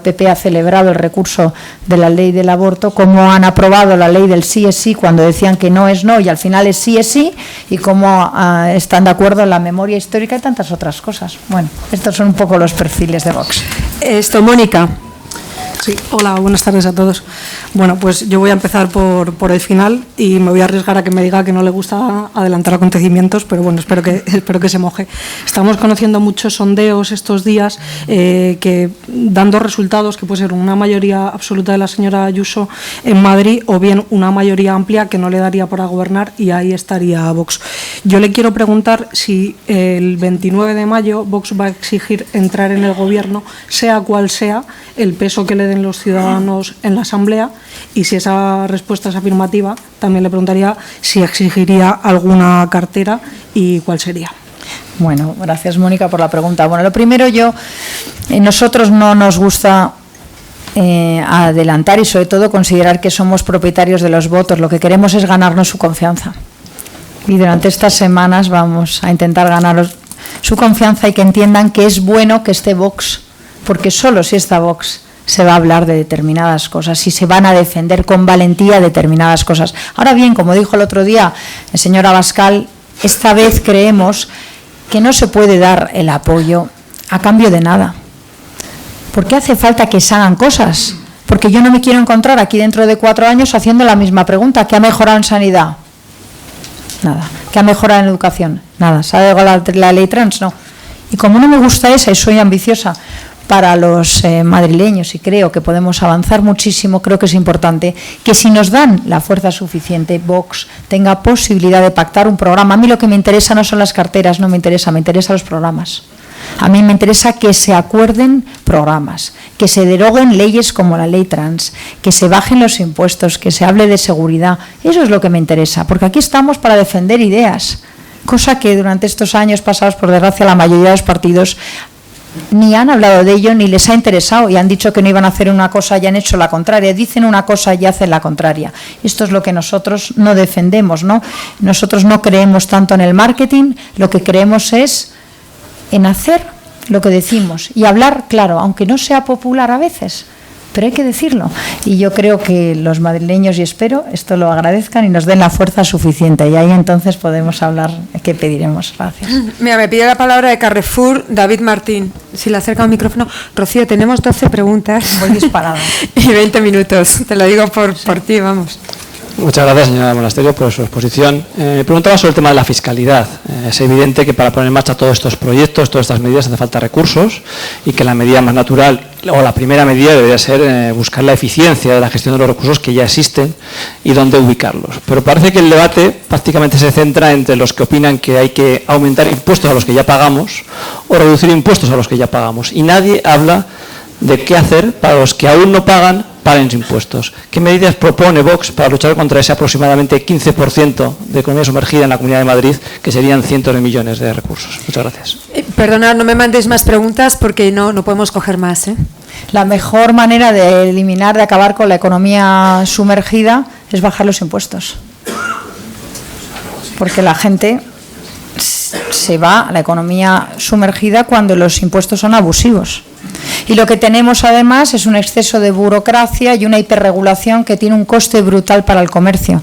PP ha celebrado el recurso de la ley del aborto, cómo han aprobado la ley del sí es sí cuando decían que no es no y al final es sí, y cómo están de acuerdo en la memoria histórica y tantas otras cosas. Bueno, estos son un poco los perfiles de Vox. Mónica. Sí, hola, buenas tardes a todos. Bueno, pues yo voy a empezar por el final y me voy a arriesgar a que me diga que no le gusta adelantar acontecimientos, pero bueno, espero que se moje. Estamos conociendo muchos sondeos estos días que dando resultados que puede ser una mayoría absoluta de la señora Ayuso en Madrid o bien una mayoría amplia que no le daría para gobernar y ahí estaría Vox. Yo le quiero preguntar si el 29 de mayo Vox va a exigir entrar en el gobierno, sea cual sea el peso que le den los ciudadanos en la Asamblea, y si esa respuesta es afirmativa, también le preguntaría si exigiría alguna cartera y cuál sería. Bueno, gracias Mónica por la pregunta. Bueno, lo primero, nosotros no nos gusta adelantar y sobre todo considerar que somos propietarios de los votos. Lo que queremos es ganarnos su confianza. Y durante estas semanas vamos a intentar ganar su confianza y que entiendan que es bueno que esté Vox, porque solo si está Vox se va a hablar de determinadas cosas y se van a defender con valentía determinadas cosas. Ahora bien, como dijo el otro día el señor Abascal, esta vez creemos que no se puede dar el apoyo a cambio de nada. ¿Por qué hace falta que se hagan cosas? Porque yo no me quiero encontrar aquí dentro de 4 años haciendo la misma pregunta. ¿Qué ha mejorado en sanidad? Nada. ¿Qué ha mejorado en educación? Nada. ¿Se ha dado la ley trans? No. Y como no me gusta esa y soy ambiciosa para los madrileños y creo que podemos avanzar muchísimo, creo que es importante que si nos dan la fuerza suficiente, Vox tenga posibilidad de pactar un programa. A mí lo que me interesa no son las carteras, me interesan los programas. A mí me interesa que se acuerden programas, que se deroguen leyes como la ley trans, que se bajen los impuestos, que se hable de seguridad. Eso es lo que me interesa, porque aquí estamos para defender ideas. cosa que durante estos años pasados, por desgracia, la mayoría de los partidos ni han hablado de ello, ni les ha interesado, y han dicho que no iban a hacer una cosa y han hecho la contraria. Dicen una cosa y hacen la contraria. Esto es lo que nosotros no defendemos, ¿no? Nosotros no creemos tanto en el marketing, lo que creemos es en hacer lo que decimos y hablar claro, aunque no sea popular a veces, pero hay que decirlo. Y yo creo que los madrileños, y espero, esto lo agradezcan y nos den la fuerza suficiente. Y ahí entonces podemos hablar qué pediremos. Gracias. Mira, me pide la palabra de Carrefour David Martín. Si le acerca el micrófono. Rocío, tenemos 12 preguntas. Voy disparada. Y 20 minutos. Te lo digo por ti, vamos. Muchas gracias, señora Monasterio, por su exposición. Me preguntaba sobre el tema de la fiscalidad. Es evidente que para poner en marcha todos estos proyectos, todas estas medidas, hace falta recursos y que la medida más natural, o la primera medida, debería ser buscar la eficiencia de la gestión de los recursos que ya existen y dónde ubicarlos. Pero parece que el debate prácticamente se centra entre los que opinan que hay que aumentar impuestos a los que ya pagamos o reducir impuestos a los que ya pagamos. Y nadie habla de qué hacer para los que aún no pagan, paguen sus impuestos. ¿Qué medidas propone Vox para luchar contra ese aproximadamente 15% de economía sumergida en la Comunidad de Madrid, que serían cientos de millones de recursos? Muchas gracias. Perdonad, no me mandéis más preguntas porque no podemos coger más, ¿eh? La mejor manera de eliminar, de acabar con la economía sumergida es bajar los impuestos. Porque la gente se va a la economía sumergida cuando los impuestos son abusivos. Y lo que tenemos además es un exceso de burocracia y una hiperregulación que tiene un coste brutal para el comercio.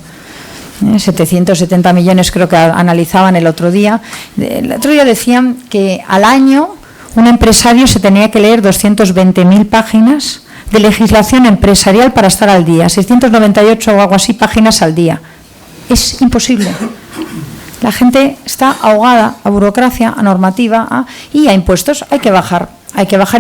770 millones creo que analizaban el otro día. El otro día decían que al año un empresario se tenía que leer 220.000 páginas de legislación empresarial para estar al día, 698 o algo así páginas al día. Es imposible. La gente está ahogada a burocracia, a normativa y a impuestos. Hay que bajar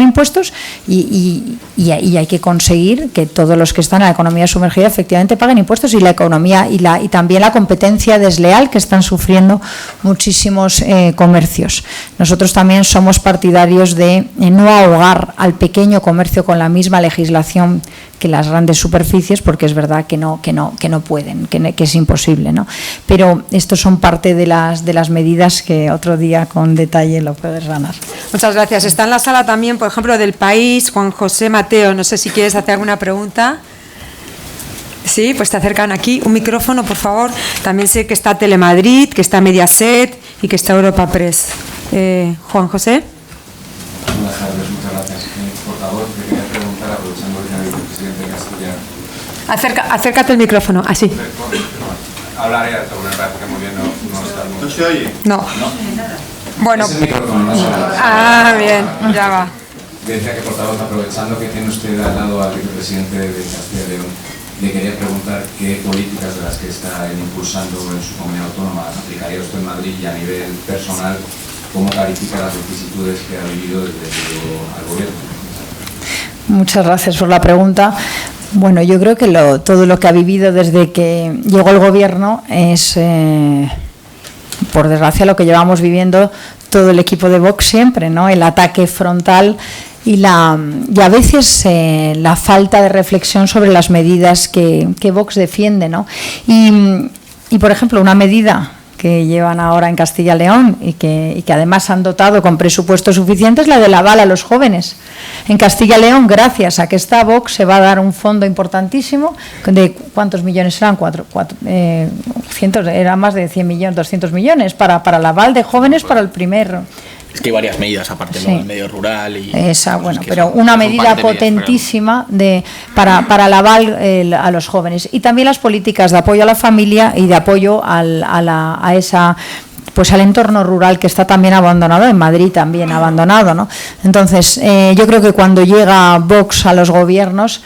impuestos y hay que conseguir que todos los que están en la economía sumergida efectivamente paguen impuestos, y la economía y también la competencia desleal que están sufriendo muchísimos comercios. Nosotros también somos partidarios de no ahogar al pequeño comercio con la misma legislación que las grandes superficies, porque es verdad que no pueden, que es imposible, ¿no? Pero estos son parte de las medidas que otro día con detalle lo puedes ganar. Muchas gracias. Está en la sala también, por ejemplo, del País, Juan José Mateo. No sé si quieres hacer alguna pregunta. Sí, pues te acercan aquí. Un micrófono, por favor. También sé que está Telemadrid, que está Mediaset y que está Europa Press. Juan José. Buenas tardes, muchas gracias. Portavoz, te quería preguntar, aprovechando que el vicepresidente Castilla... Acércate el micrófono, así. Hablaré alto, me parece que muy bien no está... ¿No se oye? No. Bueno. Es el micrófono, no se oye. Bien, ya va. Decía que, portavoz, aprovechando que tiene usted al lado al vicepresidente de Castilla y León, le quería preguntar qué políticas de las que está impulsando en su comunidad autónoma aplicaría usted en Madrid, y a nivel personal, ¿cómo califica las vicisitudes que ha vivido desde que llegó al gobierno? Muchas gracias por la pregunta. Bueno, yo creo que todo lo que ha vivido desde que llegó el gobierno es, por desgracia, lo que llevamos viviendo todo el equipo de Vox siempre, ¿no? El ataque frontal y a veces la falta de reflexión sobre las medidas que Vox defiende, ¿no? Y por ejemplo, una medida que llevan ahora en Castilla y León y que además han dotado con presupuestos suficientes, la del aval a los jóvenes. En Castilla y León, gracias a que está Vox, se va a dar un fondo importantísimo de ¿cuántos millones eran? Era más de 100 millones, 200 millones para el aval de jóvenes para el primer... Es que hay varias medidas, aparte, sí, ¿no? El medio rural y... Esa, bueno, pero una medida potentísima para el aval a los jóvenes. Y también las políticas de apoyo a la familia y de apoyo al entorno rural, que está también abandonado, en Madrid también abandonado, ¿no? Entonces, yo creo que cuando llega Vox a los gobiernos...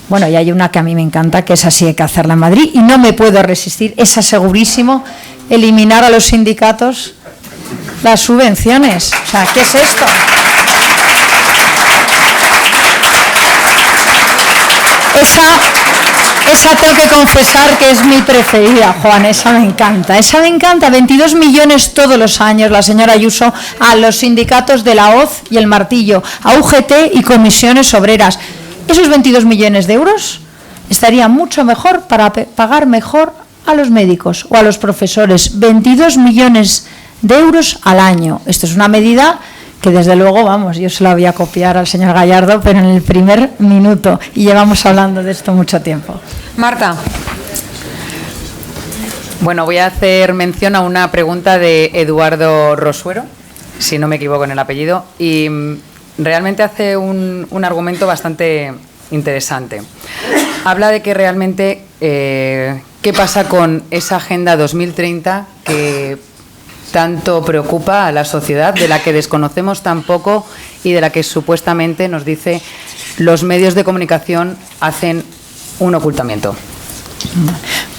Bueno, y hay una que a mí me encanta, que es así, hay que hacerla en Madrid, y no me puedo resistir, es segurísimo, eliminar a los sindicatos las subvenciones. O sea, ¿qué es esto? Esa tengo que confesar que es mi preferida, Juan, esa me encanta. 22 millones todos los años, la señora Ayuso, a los sindicatos de la Hoz y el Martillo, a UGT y comisiones obreras. Esos 22 millones de euros estarían mucho mejor para pagar mejor a los médicos o a los profesores, 22 millones de euros al año. Esto es una medida que desde luego, vamos, yo se la voy a copiar al señor Gallardo, pero en el primer minuto, y llevamos hablando de esto mucho tiempo. Marta. Bueno, voy a hacer mención a una pregunta de Eduardo Rosuero, si no me equivoco en el apellido, y realmente hace un argumento bastante interesante. Habla de que realmente qué pasa con esa Agenda 2030 que tanto preocupa a la sociedad, de la que desconocemos tan poco y de la que supuestamente nos dice los medios de comunicación hacen un ocultamiento.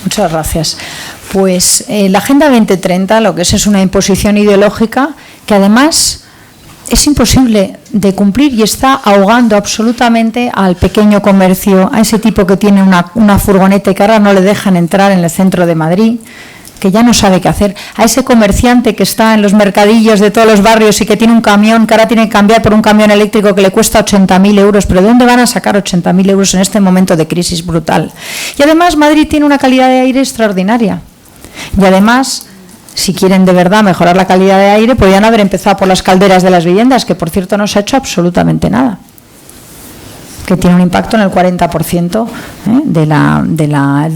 Muchas gracias. Pues la Agenda 2030 lo que es una imposición ideológica que además es imposible de cumplir y está ahogando absolutamente al pequeño comercio, a ese tipo que tiene una furgoneta y que ahora no le dejan entrar en el centro de Madrid, que ya no sabe qué hacer, a ese comerciante que está en los mercadillos de todos los barrios y que tiene un camión que ahora tiene que cambiar por un camión eléctrico que le cuesta 80.000 euros, pero ¿de dónde van a sacar 80.000 euros en este momento de crisis brutal? Y además Madrid tiene una calidad de aire extraordinaria y además, si quieren de verdad mejorar la calidad de aire, podrían haber empezado por las calderas de las viviendas, que por cierto no se ha hecho absolutamente nada, que tiene un impacto en el 40% de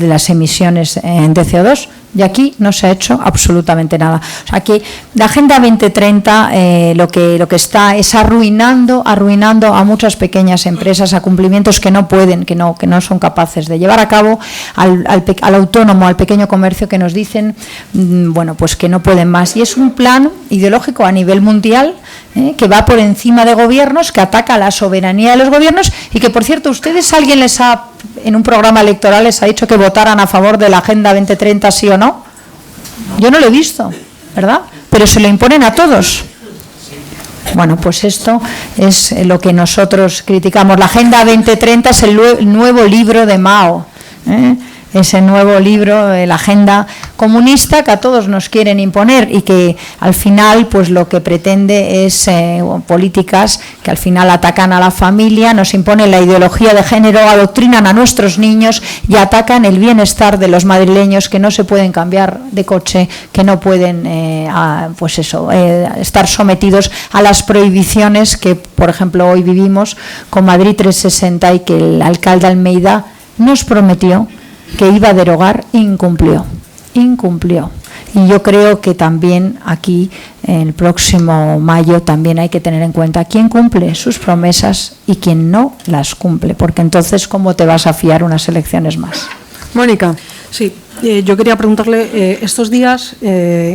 las emisiones de CO2, y aquí no se ha hecho absolutamente nada. O sea que la Agenda 2030 lo que está es arruinando a muchas pequeñas empresas, a cumplimientos que no pueden, que no son capaces de llevar a cabo, al autónomo, al pequeño comercio, que nos dicen bueno, pues que no pueden más. Y es un plan ideológico a nivel mundial que va por encima de gobiernos, que ataca a la soberanía de los gobiernos y que, por cierto, alguien les ha, en un programa electoral les ha dicho que votaran a favor de la Agenda 2030, sí o no. Yo no lo he visto, ¿verdad? Pero se lo imponen a todos. Bueno, pues esto es lo que nosotros criticamos. La Agenda 2030 es el nuevo libro de Mao, ese nuevo libro, la agenda comunista que a todos nos quieren imponer y que al final pues lo que pretende es políticas que al final atacan a la familia, nos imponen la ideología de género, adoctrinan a nuestros niños y atacan el bienestar de los madrileños, que no se pueden cambiar de coche, que no pueden estar sometidos a las prohibiciones que, por ejemplo, hoy vivimos con Madrid 360 y que el alcalde Almeida nos prometió que iba a derogar, incumplió. Y yo creo que también aquí, el próximo mayo, también hay que tener en cuenta quién cumple sus promesas y quién no las cumple, porque entonces, ¿cómo te vas a fiar unas elecciones más? Mónica. Sí, yo quería preguntarle, estos días,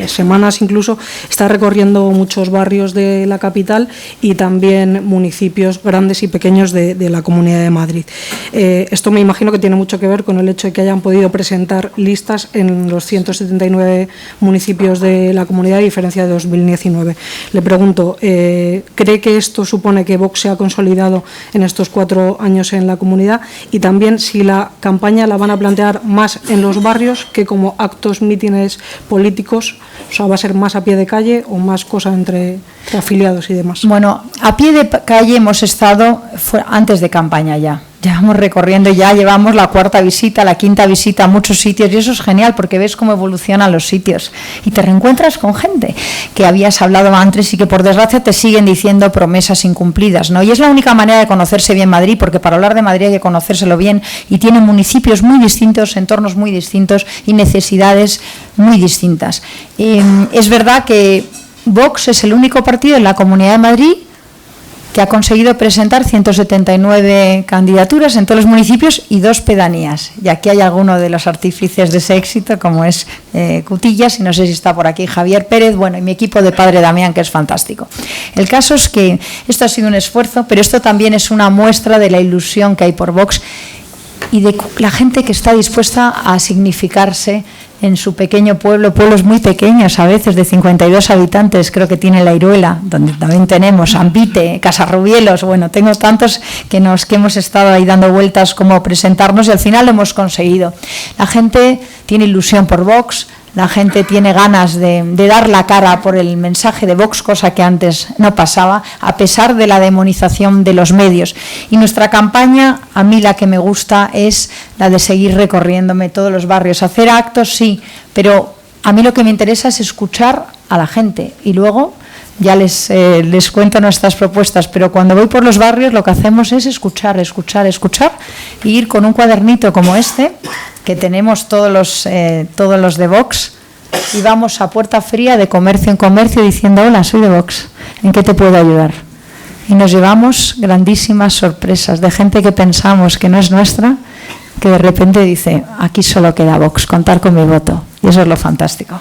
semanas incluso, está recorriendo muchos barrios de la capital y también municipios grandes y pequeños de la Comunidad de Madrid. Esto me imagino que tiene mucho que ver con el hecho de que hayan podido presentar listas en los 179 municipios de la comunidad, a diferencia de 2019. Le pregunto, ¿cree que esto supone que Vox se ha consolidado en estos 4 años en la comunidad? Y también si la campaña la van a plantear más en los barrios que como actos, mítines políticos, o sea, va a ser más a pie de calle o más cosa entre afiliados y demás. Bueno, a pie de calle hemos estado antes de campaña ya. Llevamos recorriendo, ya llevamos la 4ª visita, la 5ª visita a muchos sitios y eso es genial porque ves cómo evolucionan los sitios y te reencuentras con gente que habías hablado antes y que por desgracia te siguen diciendo promesas incumplidas, ¿no? Y es la única manera de conocerse bien Madrid, porque para hablar de Madrid hay que conocérselo bien y tiene municipios muy distintos, entornos muy distintos y necesidades muy distintas. Es verdad que Vox es el único partido en la Comunidad de Madrid que ha conseguido presentar 179 candidaturas en todos los municipios y 2 pedanías. Y aquí hay alguno de los artífices de ese éxito, como es Cutillas, y no sé si está por aquí Javier Pérez, bueno, y mi equipo de Padre Damián, que es fantástico. El caso es que esto ha sido un esfuerzo, pero esto también es una muestra de la ilusión que hay por Vox y de la gente que está dispuesta a significarse en su pequeño pueblo, pueblos muy pequeños a veces, de 52 habitantes, creo que tiene La Iruela, donde también tenemos Ambite, Casarrubielos, bueno, tengo tantos que hemos estado ahí dando vueltas cómo presentarnos y al final lo hemos conseguido. La gente tiene ilusión por Vox, la gente tiene ganas de dar la cara por el mensaje de Vox, cosa que antes no pasaba, a pesar de la demonización de los medios. Y nuestra campaña, a mí la que me gusta es la de seguir recorriéndome todos los barrios. Hacer actos, sí, pero a mí lo que me interesa es escuchar a la gente y luego ya les cuento nuestras propuestas, pero cuando voy por los barrios lo que hacemos es escuchar y ir con un cuadernito como este, que tenemos todos los de Vox, y vamos a puerta fría de comercio en comercio diciendo: hola, soy de Vox, ¿en qué te puedo ayudar? Y nos llevamos grandísimas sorpresas de gente que pensamos que no es nuestra, que de repente dice: aquí solo queda Vox, contar con mi voto. Y eso es lo fantástico.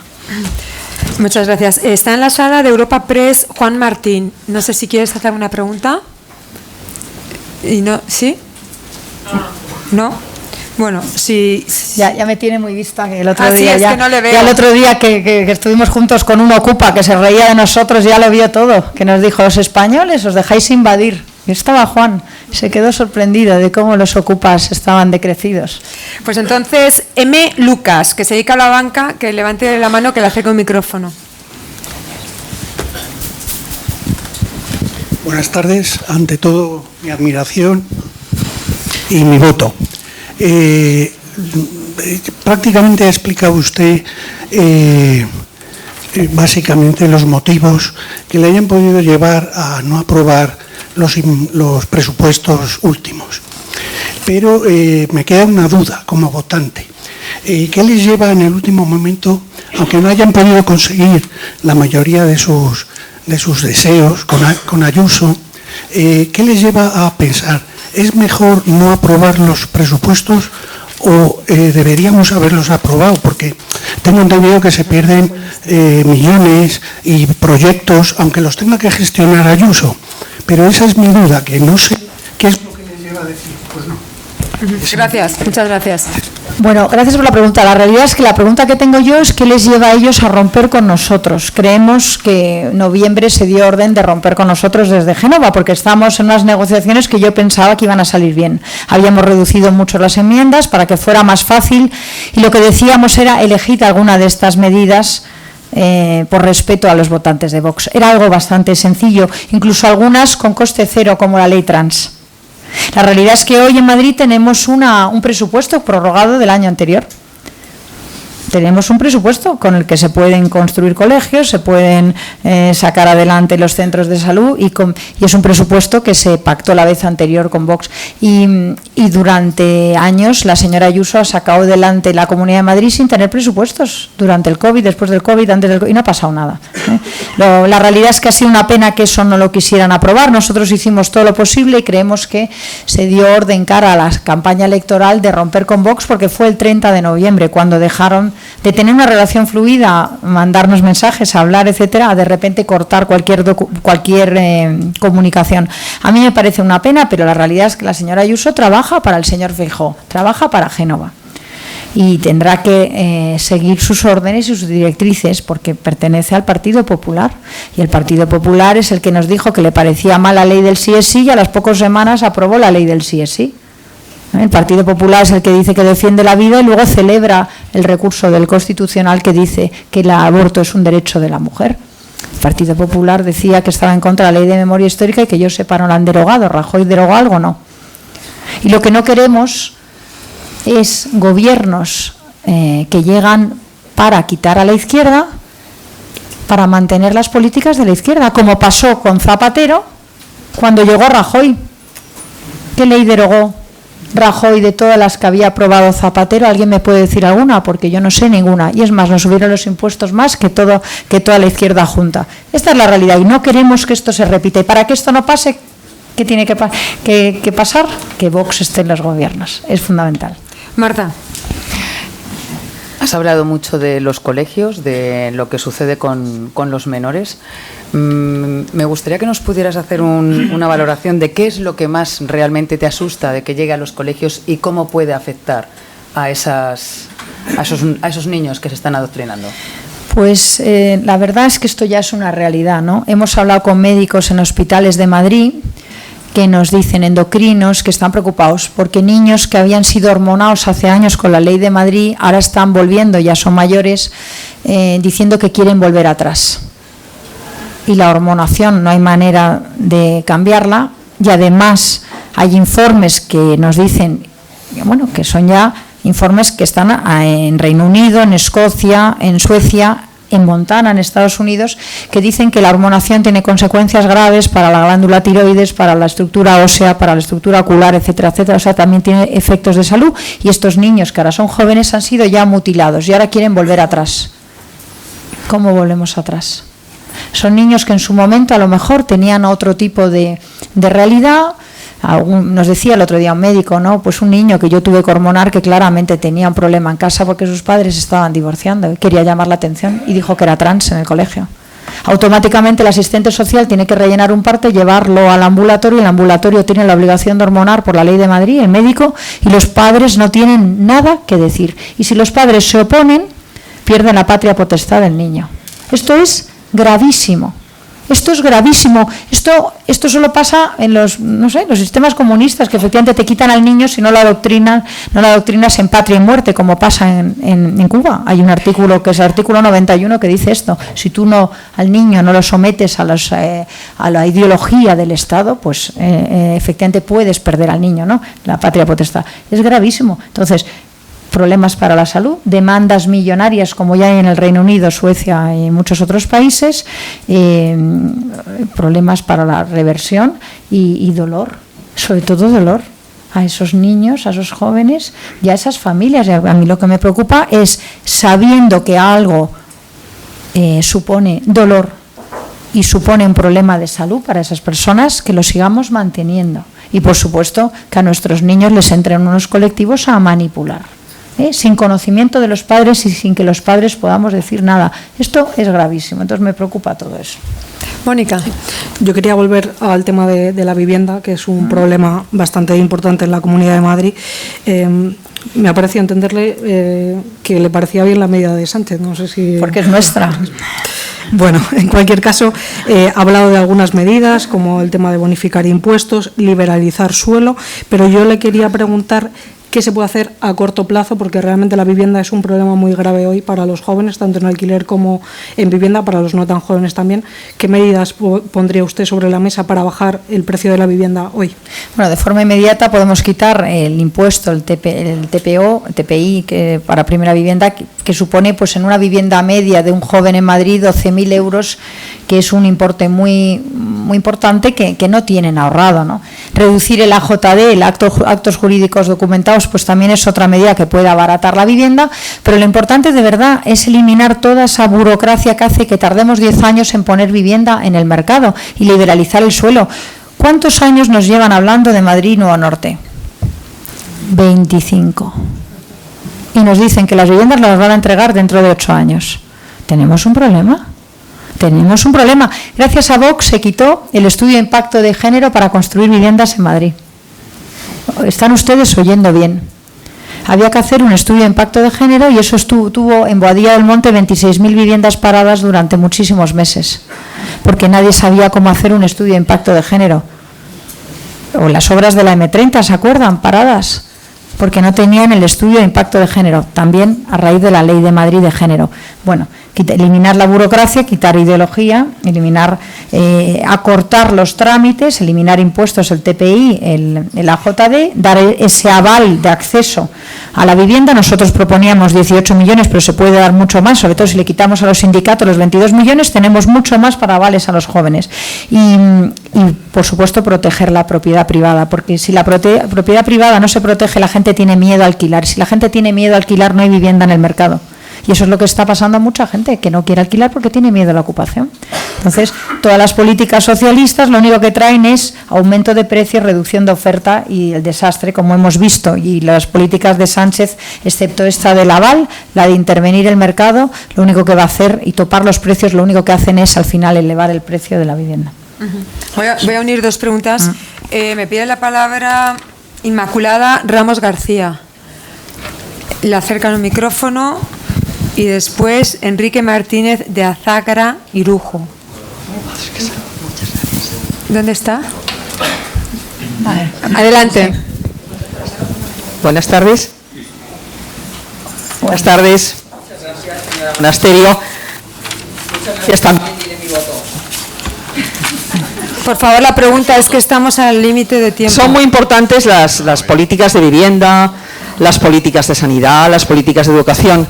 Muchas gracias. Está en la sala de Europa Press Juan Martín. No sé si quieres hacer una pregunta. ¿Y no? ¿Sí? ¿No? Bueno, sí. Ya me tiene muy vista, que el otro sí, día es ya, que no le veo. ya el otro día que estuvimos juntos con un ocupa que se reía de nosotros, ya lo vio todo, que nos dijo: los españoles os dejáis invadir. Y estaba Juan, se quedó sorprendido de cómo los ocupas estaban decrecidos. Pues entonces, M. Lucas, que se dedica a la banca, que levante la mano, que le acerque un micrófono. Buenas tardes. Ante todo, mi admiración y mi voto. Prácticamente ha explicado usted básicamente los motivos que le hayan podido llevar a no aprobar los presupuestos últimos. Pero me queda una duda como votante. ¿Qué les lleva en el último momento, aunque no hayan podido conseguir la mayoría de sus deseos con Ayuso, qué les lleva a pensar: ¿es mejor no aprobar los presupuestos o deberíamos haberlos aprobado? Porque tengo entendido que se pierden millones y proyectos, aunque los tenga que gestionar Ayuso. Pero esa es mi duda, que no sé qué es lo que les lleva a decir. Pues no. Gracias, muchas gracias. Bueno, gracias por la pregunta. La realidad es que la pregunta que tengo yo es: ¿qué les lleva a ellos a romper con nosotros? Creemos que en noviembre se dio orden de romper con nosotros desde Génova, porque estamos en unas negociaciones que yo pensaba que iban a salir bien. Habíamos reducido mucho las enmiendas para que fuera más fácil, y lo que decíamos era: elegid alguna de estas medidas por respeto a los votantes de Vox. Era algo bastante sencillo, incluso algunas con coste cero, como la ley trans. La realidad es que hoy en Madrid tenemos un presupuesto prorrogado del año anterior. Tenemos un presupuesto con el que se pueden construir colegios, se pueden sacar adelante los centros de salud, y es un presupuesto que se pactó la vez anterior con Vox. Y durante años la señora Ayuso ha sacado adelante la Comunidad de Madrid sin tener presupuestos, durante el COVID, después del COVID, antes del COVID, y no ha pasado nada. La realidad es que ha sido una pena que eso no lo quisieran aprobar. Nosotros hicimos todo lo posible y creemos que se dio orden cara a la campaña electoral de romper con Vox, porque fue el 30 de noviembre cuando dejaron de tener una relación fluida, mandarnos mensajes, hablar, etcétera, a de repente cortar cualquier comunicación. A mí me parece una pena, pero la realidad es que la señora Ayuso trabaja para el señor Feijóo, trabaja para Génova, y tendrá que seguir sus órdenes y sus directrices, porque pertenece al Partido Popular, y el Partido Popular es el que nos dijo que le parecía mal la ley del sí es sí, y a las pocas semanas aprobó la ley del sí es sí. El Partido Popular es el que dice que defiende la vida y luego celebra el recurso del Constitucional que dice que el aborto es un derecho de la mujer. El Partido Popular decía que estaba en contra de la ley de memoria histórica y que yo sepa no la han derogado. ¿Rajoy derogó algo? No. Y lo que no queremos es gobiernos que llegan para quitar a la izquierda, para mantener las políticas de la izquierda, como pasó con Zapatero cuando llegó Rajoy. ¿Qué ley derogó Rajoy de todas las que había aprobado Zapatero? ¿Alguien me puede decir alguna? Porque yo no sé ninguna. Y es más, nos subieron los impuestos más que toda la izquierda junta. Esta es la realidad y no queremos que esto se repita. Y para que esto no pase, ¿qué tiene que pasar? Que Vox esté en los gobiernos. Es fundamental. Marta. Has hablado mucho de los colegios, de lo que sucede con los menores. Me gustaría que nos pudieras hacer una valoración de qué es lo que más realmente te asusta de que llegue a los colegios y cómo puede afectar a esos niños que se están adoctrinando. Pues la verdad es que esto ya es una realidad, ¿no? Hemos hablado con médicos en hospitales de Madrid que nos dicen, endocrinos, que están preocupados porque niños que habían sido hormonados hace años con la ley de Madrid ahora están volviendo, ya son mayores, diciendo que quieren volver atrás. Y la hormonación no hay manera de cambiarla, y además hay informes que nos dicen, bueno, que son ya informes que están en Reino Unido, en Escocia, en Suecia, en Montana, en Estados Unidos, que dicen que la hormonación tiene consecuencias graves para la glándula tiroides, para la estructura ósea, para la estructura ocular, etcétera, etcétera. O sea, también tiene efectos de salud, y estos niños que ahora son jóvenes han sido ya mutilados y ahora quieren volver atrás. ¿Cómo volvemos atrás? Son niños que en su momento a lo mejor tenían otro tipo de realidad. Nos decía el otro día un médico, ¿no? Pues un niño que yo tuve que hormonar, que claramente tenía un problema en casa porque sus padres estaban divorciando, quería llamar la atención y dijo que era trans en el colegio. Automáticamente el asistente social tiene que rellenar un parte, llevarlo al ambulatorio, y el ambulatorio tiene la obligación de hormonar por la ley de Madrid, el médico, y los padres no tienen nada que decir. Y si los padres se oponen, pierden la patria potestad del niño. Esto es gravísimo. Esto es gravísimo. Esto solo pasa en los sistemas comunistas, que efectivamente te quitan al niño si no lo adoctrinas en patria y muerte, como pasa en Cuba. Hay un artículo, que es el artículo 91, que dice esto: si tú al niño no lo sometes a la ideología del Estado, pues efectivamente puedes perder al niño, ¿no? La patria potestad. Es gravísimo. Entonces, problemas para la salud, demandas millonarias como ya hay en el Reino Unido, Suecia y muchos otros países, problemas para la reversión y dolor, sobre todo dolor a esos niños, a esos jóvenes y a esas familias. Y a mí lo que me preocupa es, sabiendo que algo supone dolor y supone un problema de salud para esas personas, que lo sigamos manteniendo. Y por supuesto que a nuestros niños les entren unos colectivos a manipular, sin conocimiento de los padres y sin que los padres podamos decir nada. Esto es gravísimo, entonces me preocupa todo eso. Mónica. Yo quería volver al tema de la vivienda, que es un problema bastante importante en la Comunidad de Madrid. Me ha parecido entenderle que le parecía bien la medida de Sánchez, no sé si... Porque es nuestra. Bueno, en cualquier caso, ha hablado de algunas medidas, como el tema de bonificar impuestos, liberalizar suelo, pero yo le quería preguntar qué se puede hacer a corto plazo, porque realmente la vivienda es un problema muy grave hoy para los jóvenes, tanto en alquiler como en vivienda, para los no tan jóvenes también. ¿Qué medidas pondría usted sobre la mesa para bajar el precio de la vivienda hoy? Bueno, de forma inmediata podemos quitar el impuesto, el TPI, que para primera vivienda, que supone, pues en una vivienda media de un joven en Madrid, 12.000 euros, que es un importe muy importante que no tienen ahorrado, ¿no? Reducir el AJD, el actos jurídicos documentados, pues también es otra medida que puede abaratar la vivienda, pero lo importante de verdad es eliminar toda esa burocracia que hace que tardemos 10 años en poner vivienda en el mercado y liberalizar el suelo. ¿Cuántos años nos llevan hablando de Madrid y Nuevo Norte? 25. Y nos dicen que las viviendas las van a entregar dentro de 8 años. ¿Tenemos un problema? Tenemos un problema. Gracias a Vox se quitó el estudio de impacto de género para construir viviendas en Madrid. Están ustedes oyendo bien. Había que hacer un estudio de impacto de género y eso tuvo en Boadilla del Monte 26.000 viviendas paradas durante muchísimos meses, porque nadie sabía cómo hacer un estudio de impacto de género. O las obras de la M30, ¿se acuerdan? Paradas, porque no tenían el estudio de impacto de género, también a raíz de la Ley de Madrid de género. Bueno, eliminar la burocracia, quitar ideología, acortar los trámites, eliminar impuestos, el TPI, el AJD, dar ese aval de acceso a la vivienda. Nosotros proponíamos 18 millones, pero se puede dar mucho más, sobre todo si le quitamos a los sindicatos los 22 millones, tenemos mucho más para avales a los jóvenes. Y por supuesto, proteger la propiedad privada, porque si la propiedad privada no se protege, la gente tiene miedo a alquilar. Si la gente tiene miedo a alquilar, no hay vivienda en el mercado. Y eso es lo que está pasando a mucha gente, que no quiere alquilar porque tiene miedo a la ocupación. Entonces, todas las políticas socialistas lo único que traen es aumento de precios, reducción de oferta y el desastre, como hemos visto. Y las políticas de Sánchez, excepto esta del aval, la de intervenir el mercado, lo único que va a hacer, y topar los precios, lo único que hacen es al final elevar el precio de la vivienda. Voy a unir dos preguntas. Me pide la palabra Inmaculada Ramos García. Le acercan un micrófono. Y después Enrique Martínez de Azácara, Irujo. ¿Dónde está? Adelante. Buenas tardes. Buenas tardes. Muchas gracias, señora Monasterio. Muchas gracias. Por favor, la pregunta es que estamos al límite de tiempo. Son muy importantes las políticas de vivienda, las políticas de sanidad, las políticas de educación,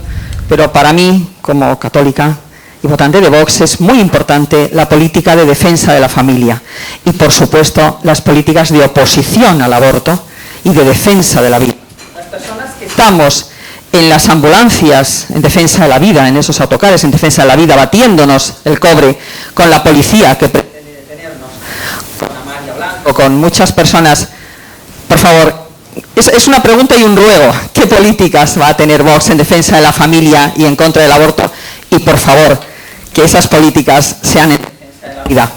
pero para mí, como católica y votante de Vox, es muy importante la política de defensa de la familia y, por supuesto, las políticas de oposición al aborto y de defensa de la vida. Las personas que estamos en las ambulancias en defensa de la vida, en esos autocares en defensa de la vida, batiéndonos el cobre con la policía que pretende detenernos, con Amalia Blanco, con muchas personas, por favor, es una pregunta y un ruego. ¿Qué políticas va a tener Vox en defensa de la familia y en contra del aborto? Y, por favor, que esas políticas sean en defensa de la vida.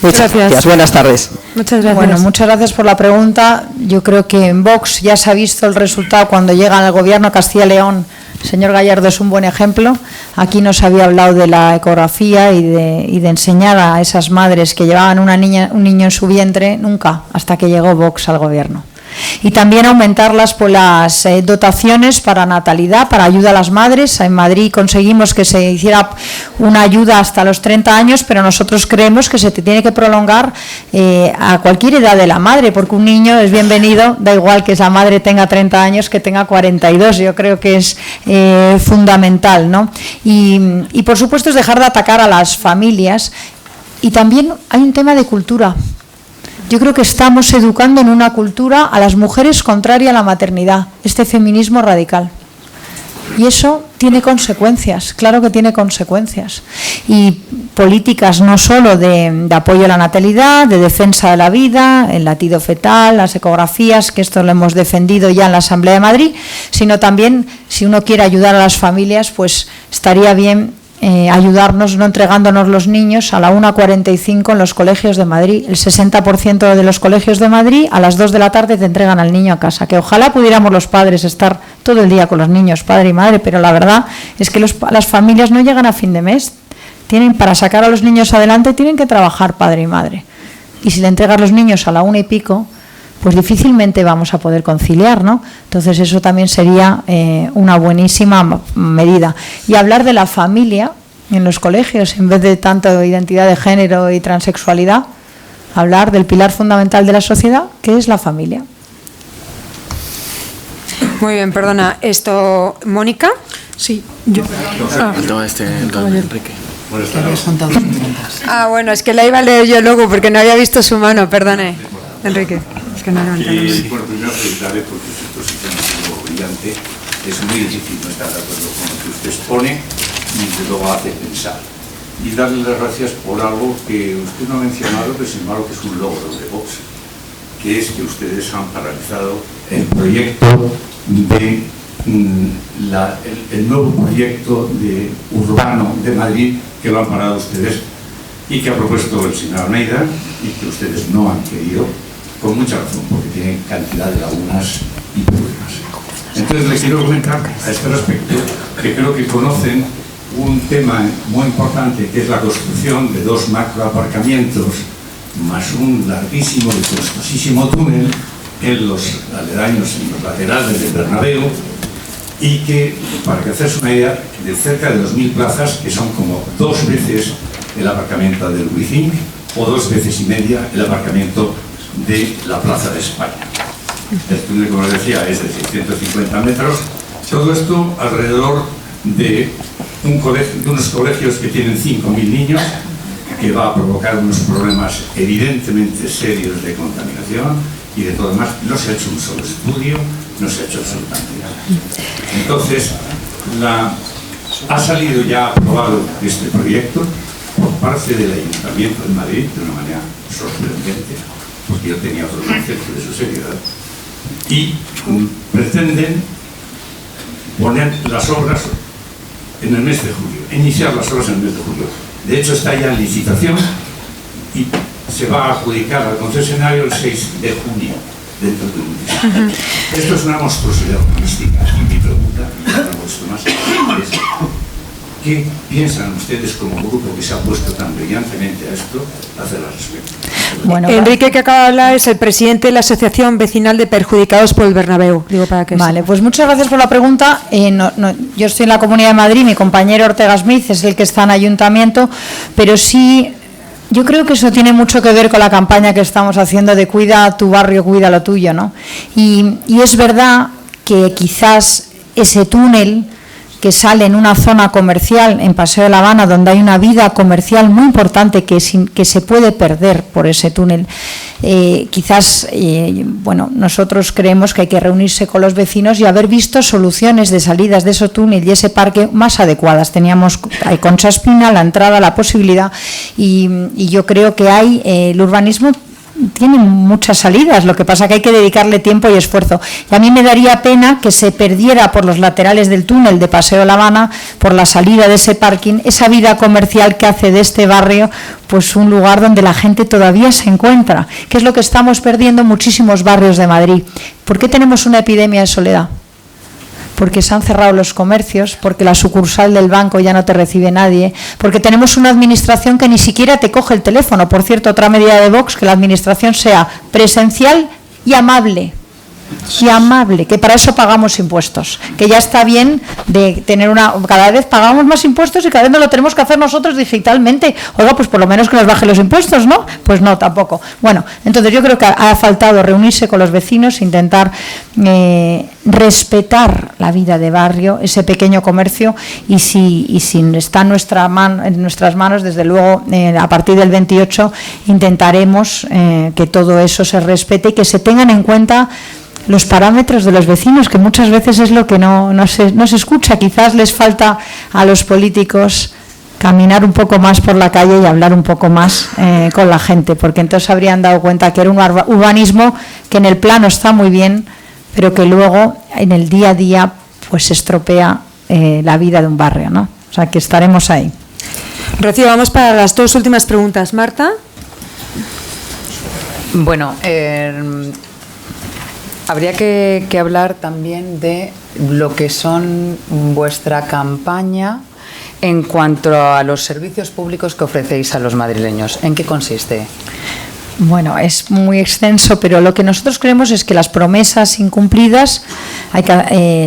Muchas gracias. Buenas tardes. Muchas gracias. Bueno, muchas gracias por la pregunta. Yo creo que en Vox ya se ha visto el resultado cuando llega al gobierno Castilla y León. El señor Gallardo es un buen ejemplo. Aquí nos había hablado de la ecografía y de enseñar a esas madres que llevaban un niño en su vientre, nunca, hasta que llegó Vox al gobierno. Y también aumentar las dotaciones para natalidad, para ayuda a las madres. En Madrid conseguimos que se hiciera una ayuda hasta los 30 años, pero nosotros creemos que se tiene que prolongar a cualquier edad de la madre, porque un niño es bienvenido, da igual que esa madre tenga 30 años que tenga 42, yo creo que es fundamental, ¿no? Y por supuesto es dejar de atacar a las familias. Y también hay un tema de cultura. Yo creo que estamos educando en una cultura a las mujeres contraria a la maternidad, este feminismo radical. Y eso tiene consecuencias, claro que tiene consecuencias. Y políticas no solo de apoyo a la natalidad, de defensa de la vida, el latido fetal, las ecografías, que esto lo hemos defendido ya en la Asamblea de Madrid, sino también, si uno quiere ayudar a las familias, pues estaría bien ayudarnos no entregándonos los niños a la 1:45 en los colegios de Madrid. El 60% de los colegios de Madrid a las 2 de la tarde te entregan al niño a casa, que ojalá pudiéramos los padres estar todo el día con los niños, padre y madre, pero la verdad es que las familias no llegan a fin de mes, para sacar a los niños adelante tienen que trabajar padre y madre, y si le entregas los niños a la 1:00, pues difícilmente vamos a poder conciliar, ¿no? Entonces eso también sería una buenísima medida. Y hablar de la familia en los colegios, en vez de tanto identidad de género y transexualidad, hablar del pilar fundamental de la sociedad, que es la familia. Muy bien, perdona. Esto, ¿Mónica? Sí, yo. Enrique. Bueno, es que la iba a leer yo luego porque no había visto su mano, perdone. Enrique. Bueno, primero felicitarle porque su exposición ha sido brillante. Es muy difícil no estar de acuerdo con lo que usted expone y desde luego hace pensar. Y darle las gracias por algo que usted no ha mencionado, pero sin embargo que es un logro de Vox, que es que ustedes han paralizado el proyecto de el nuevo proyecto urbano de Madrid, que lo han parado ustedes y que ha propuesto el señor Almeida y que ustedes no han querido, con mucha razón, porque tienen cantidad de lagunas y problemas. Entonces les quiero comentar a este respecto que creo que conocen un tema muy importante, que es la construcción de 2 macroaparcamientos más un larguísimo y costosísimo túnel en los aledaños, en los laterales del Bernabéu, y que, para que hacerse una idea, de cerca de 2.000 plazas, que son como 2 veces el aparcamiento del Wizzing o 2 veces y media el aparcamiento de la Plaza de España. El túnel, como les decía, es de 650 metros. Todo esto alrededor de unos colegios que tienen 5.000 niños, que va a provocar unos problemas evidentemente serios de contaminación y de todo demás. No se ha hecho un solo estudio, no se ha hecho absolutamente nada. Entonces, ha salido ya aprobado este proyecto por parte del Ayuntamiento de Madrid de una manera sorprendente, porque yo tenía otro concepto de su seriedad, y pretenden poner las obras en el mes de julio, iniciar las obras en el mes de julio. De hecho, está ya en licitación y se va a adjudicar al concesionario el 6 de junio, dentro de un mes. Esto es una monstruosidad urbanística, y mi pregunta, y no esto más, es ¿Qué piensan ustedes como grupo que se ha puesto tan brillantemente a esto, hacer al respecto? Bueno, Enrique, que acaba de hablar, es el presidente de la Asociación Vecinal de Perjudicados por el Bernabéu. Digo, para que vale, pues muchas gracias por la pregunta. Yo estoy en la Comunidad de Madrid, mi compañero Ortega Smith es el que está en ayuntamiento, pero sí, yo creo que eso tiene mucho que ver con la campaña que estamos haciendo de cuida tu barrio, cuida lo tuyo, ¿no? Y es verdad que quizás ese túnel que sale en una zona comercial en Paseo de La Habana, donde hay una vida comercial muy importante que se puede perder por ese túnel. Nosotros creemos que hay que reunirse con los vecinos y haber visto soluciones de salidas de ese túnel y ese parque más adecuadas. Teníamos Concha Espina, la entrada, la posibilidad, y yo creo que el urbanismo tiene muchas salidas, lo que pasa es que hay que dedicarle tiempo y esfuerzo. Y a mí me daría pena que se perdiera por los laterales del túnel de Paseo de La Habana, por la salida de ese parking, esa vida comercial que hace de este barrio pues un lugar donde la gente todavía se encuentra, que es lo que estamos perdiendo en muchísimos barrios de Madrid. ¿Por qué tenemos una epidemia de soledad? Porque se han cerrado los comercios, porque la sucursal del banco ya no te recibe nadie, porque tenemos una administración que ni siquiera te coge el teléfono. Por cierto, otra medida de Vox, que la administración sea presencial y amable. Y amable, que para eso pagamos impuestos, que ya está bien de tener cada vez pagamos más impuestos y cada vez no lo tenemos que hacer nosotros digitalmente. Oiga, pues por lo menos que nos bajen los impuestos, ¿no? Pues no, tampoco. Bueno, entonces yo creo que ha faltado reunirse con los vecinos, intentar respetar la vida de barrio, ese pequeño comercio, y si está en nuestras manos, desde luego, a partir del 28 intentaremos que todo eso se respete y que se tengan en cuenta los parámetros de los vecinos, que muchas veces es lo que no se escucha. Quizás les falta a los políticos caminar un poco más por la calle y hablar un poco más con la gente, porque entonces habrían dado cuenta que era un urbanismo que en el plano está muy bien, pero que luego en el día a día pues estropea la vida de un barrio, ¿no? O sea, que estaremos ahí. Rocío, vamos para las dos últimas preguntas. Marta. Bueno, habría que hablar también de lo que son vuestra campaña en cuanto a los servicios públicos que ofrecéis a los madrileños. ¿En qué consiste? Bueno, es muy extenso, pero lo que nosotros creemos es que las promesas incumplidas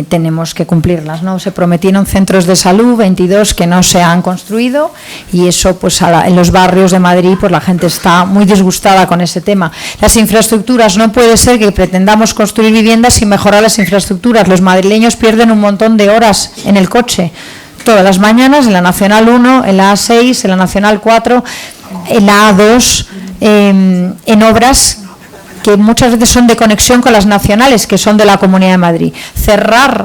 tenemos que cumplirlas, ¿no? Se prometieron centros de salud, 22 que no se han construido, y eso pues en los barrios de Madrid pues la gente está muy disgustada con ese tema. Las infraestructuras, no puede ser que pretendamos construir viviendas sin mejorar las infraestructuras. Los madrileños pierden un montón de horas en el coche todas las mañanas, en la Nacional 1, en la A6, en la Nacional 4, en la A2, en obras que muchas veces son de conexión con las nacionales, que son de la Comunidad de Madrid.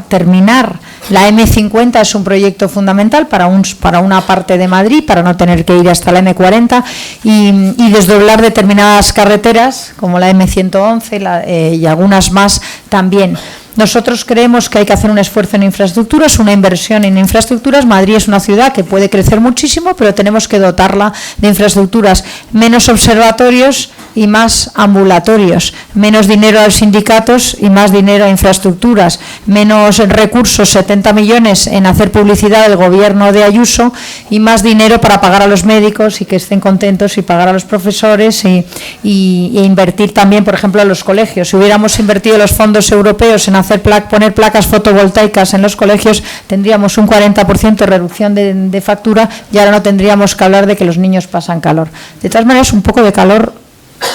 Terminar la M50 es un proyecto fundamental para una parte de Madrid, para no tener que ir hasta la M40, y desdoblar determinadas carreteras, como la M111 y algunas más también. Nosotros creemos que hay que hacer un esfuerzo en infraestructuras, una inversión en infraestructuras. Madrid es una ciudad que puede crecer muchísimo, pero tenemos que dotarla de infraestructuras. Menos observatorios y más ambulatorios. Menos dinero a los sindicatos y más dinero a infraestructuras. Menos recursos, 70 millones en hacer publicidad del gobierno de Ayuso, y más dinero para pagar a los médicos y que estén contentos, y pagar a los profesores e invertir también, por ejemplo, en los colegios. Si hubiéramos invertido los fondos europeos en poner placas fotovoltaicas en los colegios, tendríamos un 40% de reducción de factura, y ahora no tendríamos que hablar de que los niños pasan calor. De todas maneras, un poco de calor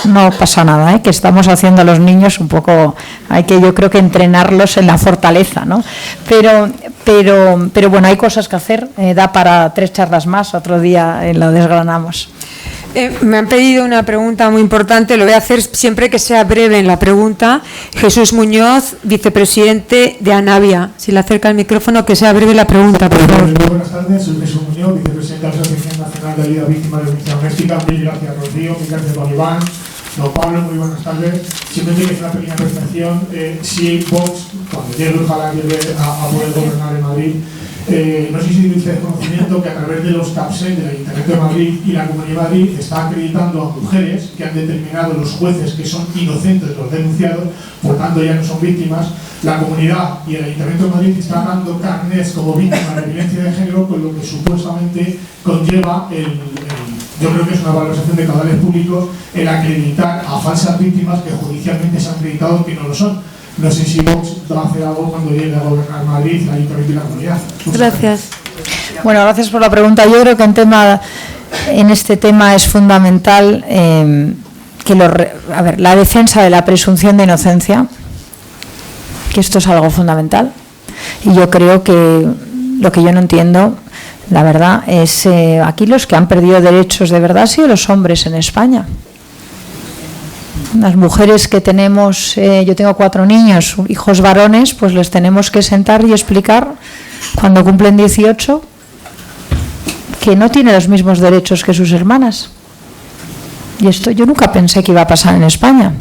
no pasa nada, que estamos haciendo a los niños un poco, yo creo que entrenarlos en la fortaleza, ¿no? Pero bueno, hay cosas que hacer, da para 3 charlas más, otro día lo desgranamos. Me han pedido una pregunta muy importante, lo voy a hacer siempre que sea breve en la pregunta. Jesús Muñoz, vicepresidente de Anavia. Si le acerca el micrófono, que sea breve la pregunta, por favor. Buenas tardes, soy Jesús Muñoz, vicepresidente de la Asociación Nacional de Ayuda a Víctimas de Violencia Doméstica. Mil gracias, Rocío, mil gracias, don Iván. Don Pablo, muy buenas tardes. Simplemente que es una pequeña reflexión. Si Vox, cuando llegue, ojalá llegue a poder gobernar en Madrid, No sé si dice conocimiento que a través de los CAPSET del Ayuntamiento de Madrid y la Comunidad de Madrid está acreditando a mujeres que han determinado los jueces que son inocentes los denunciados, por tanto ya no son víctimas. La Comunidad y el Ayuntamiento de Madrid están dando carnets como víctimas de violencia de género, con lo que supuestamente conlleva yo creo que es una valoración de caudales públicos el acreditar a falsas víctimas que judicialmente se han acreditado que no lo son. No sé si Vox va a hacer algo cuando llegue a gobernar Madrid, el Ayuntamiento y la Comunidad. Gracias. Bueno, gracias por la pregunta. Yo creo que en este tema es fundamental la defensa de la presunción de inocencia, que esto es algo fundamental. Y yo creo que lo que yo no entiendo, la verdad, es aquí los que han perdido derechos de verdad han sido los hombres en España. Las mujeres que tenemos, yo tengo 4 niños, hijos varones, pues les tenemos que sentar y explicar cuando cumplen 18 que no tienen los mismos derechos que sus hermanas. Y esto yo nunca pensé que iba a pasar en España.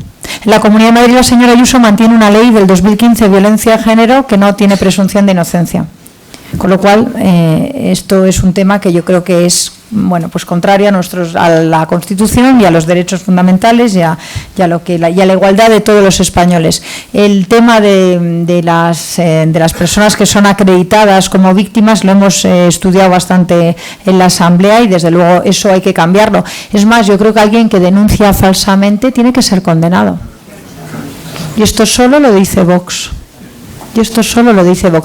En la Comunidad de Madrid la señora Ayuso mantiene una ley del 2015 de violencia de género que no tiene presunción de inocencia. Con lo cual, esto es un tema que yo creo que es pues contrario a la Constitución y a los derechos fundamentales y a la igualdad de todos los españoles. El tema de las personas que son acreditadas como víctimas lo hemos estudiado bastante en la Asamblea y desde luego eso hay que cambiarlo. Es más, yo creo que alguien que denuncia falsamente tiene que ser condenado. Y esto solo lo dice Vox.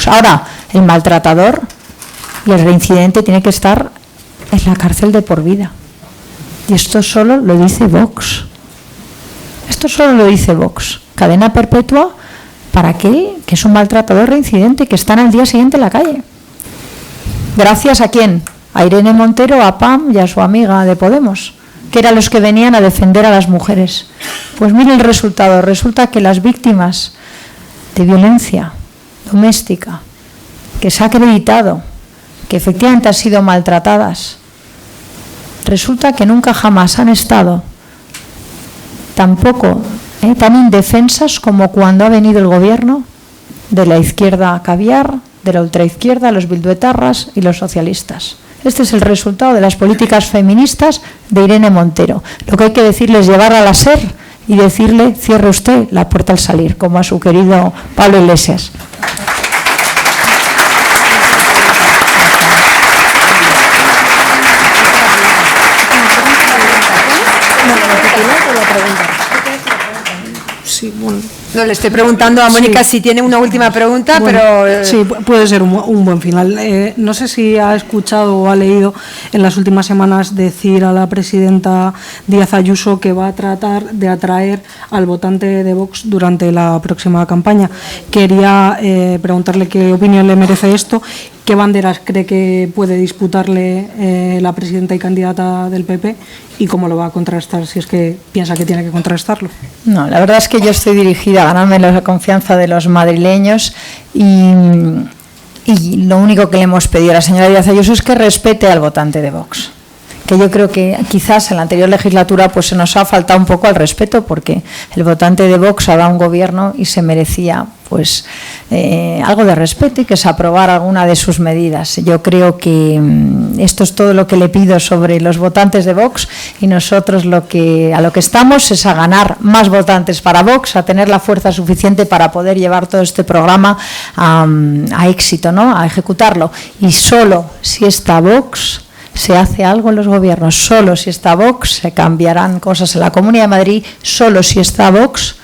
Ahora, el maltratador y el reincidente tiene que estar en la cárcel de por vida. Y esto solo lo dice Vox. Cadena perpetua para aquel que es un maltratador reincidente, que están al día siguiente en la calle. ¿Gracias a quién? A Irene Montero, a Pam y a su amiga de Podemos, que eran los que venían a defender a las mujeres. Pues mire el resultado. Resulta que las víctimas de violencia doméstica, que se ha acreditado que efectivamente han sido maltratadas, resulta que nunca jamás han estado tampoco tan indefensas como cuando ha venido el gobierno de la izquierda caviar, de la ultraizquierda, los bilduetarras y los socialistas. Este es el resultado de las políticas feministas de Irene Montero. Lo que hay que decirle es llevarla a la SER y decirle: cierre usted la puerta al salir, como a su querido Pablo Iglesias. Sí, bueno. No, le estoy preguntando a Mónica si tiene una última pregunta, bueno, pero... Sí, puede ser un buen final. No sé si ha escuchado o ha leído en las últimas semanas decir a la presidenta Díaz Ayuso que va a tratar de atraer al votante de Vox durante la próxima campaña. Quería preguntarle qué opinión le merece esto, qué banderas cree que puede disputarle la presidenta y candidata del PP y cómo lo va a contrastar, si es que piensa que tiene que contrastarlo. No, la verdad es que yo estoy dirigida a ganarme la confianza de los madrileños y lo único que le hemos pedido a la señora Díaz Ayuso es que respete al votante de Vox, que yo creo que quizás en la anterior legislatura pues se nos ha faltado un poco al respeto, porque el votante de Vox ha dado un gobierno y se merecía pues algo de respeto y que se aprobara alguna de sus medidas. Yo creo que esto es todo lo que le pido sobre los votantes de Vox, y nosotros a lo que estamos es a ganar más votantes para Vox, a tener la fuerza suficiente para poder llevar todo este programa a éxito, ¿no? A ejecutarlo. Y solo si está Vox se hace algo en los gobiernos, solo si está Vox se cambiarán cosas en la Comunidad de Madrid, solo si está Vox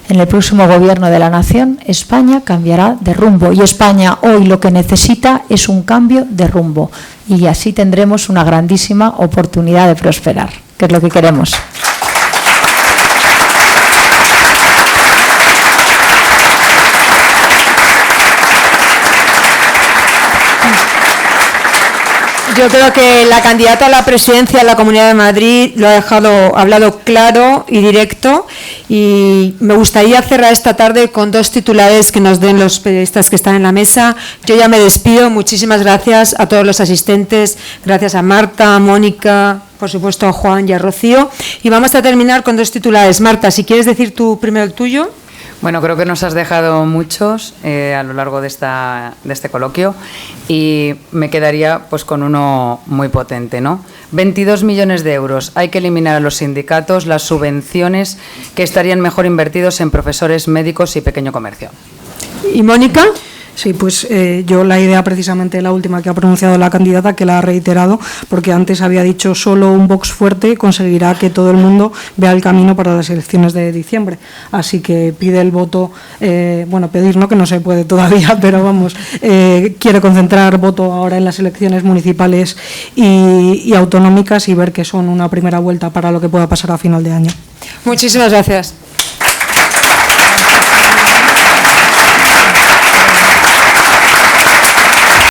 en el próximo gobierno de la nación, España cambiará de rumbo, y España hoy lo que necesita es un cambio de rumbo, y así tendremos una grandísima oportunidad de prosperar, que es lo que queremos. Yo creo que la candidata a la presidencia de la Comunidad de Madrid lo ha hablado claro y directo, y me gustaría cerrar esta tarde con dos titulares que nos den los periodistas que están en la mesa. Yo ya me despido, muchísimas gracias a todos los asistentes, gracias a Marta, a Mónica, por supuesto a Juan y a Rocío, y vamos a terminar con dos titulares. Marta, si quieres decir tú primero el tuyo. Bueno, creo que nos has dejado muchos a lo largo de este coloquio y me quedaría pues con uno muy potente, ¿no? 22 millones de euros. Hay que eliminar a los sindicatos las subvenciones que estarían mejor invertidos en profesores, médicos y pequeño comercio. ¿Y Mónica? Sí, pues yo la idea precisamente la última que ha pronunciado la candidata, que la ha reiterado, porque antes había dicho solo un Vox fuerte conseguirá que todo el mundo vea el camino para las elecciones de diciembre. Así que pide el voto, bueno, pedir no, que no se puede todavía, pero vamos, quiere concentrar voto ahora en las elecciones municipales y autonómicas y ver que son una primera vuelta para lo que pueda pasar a final de año. Muchísimas gracias.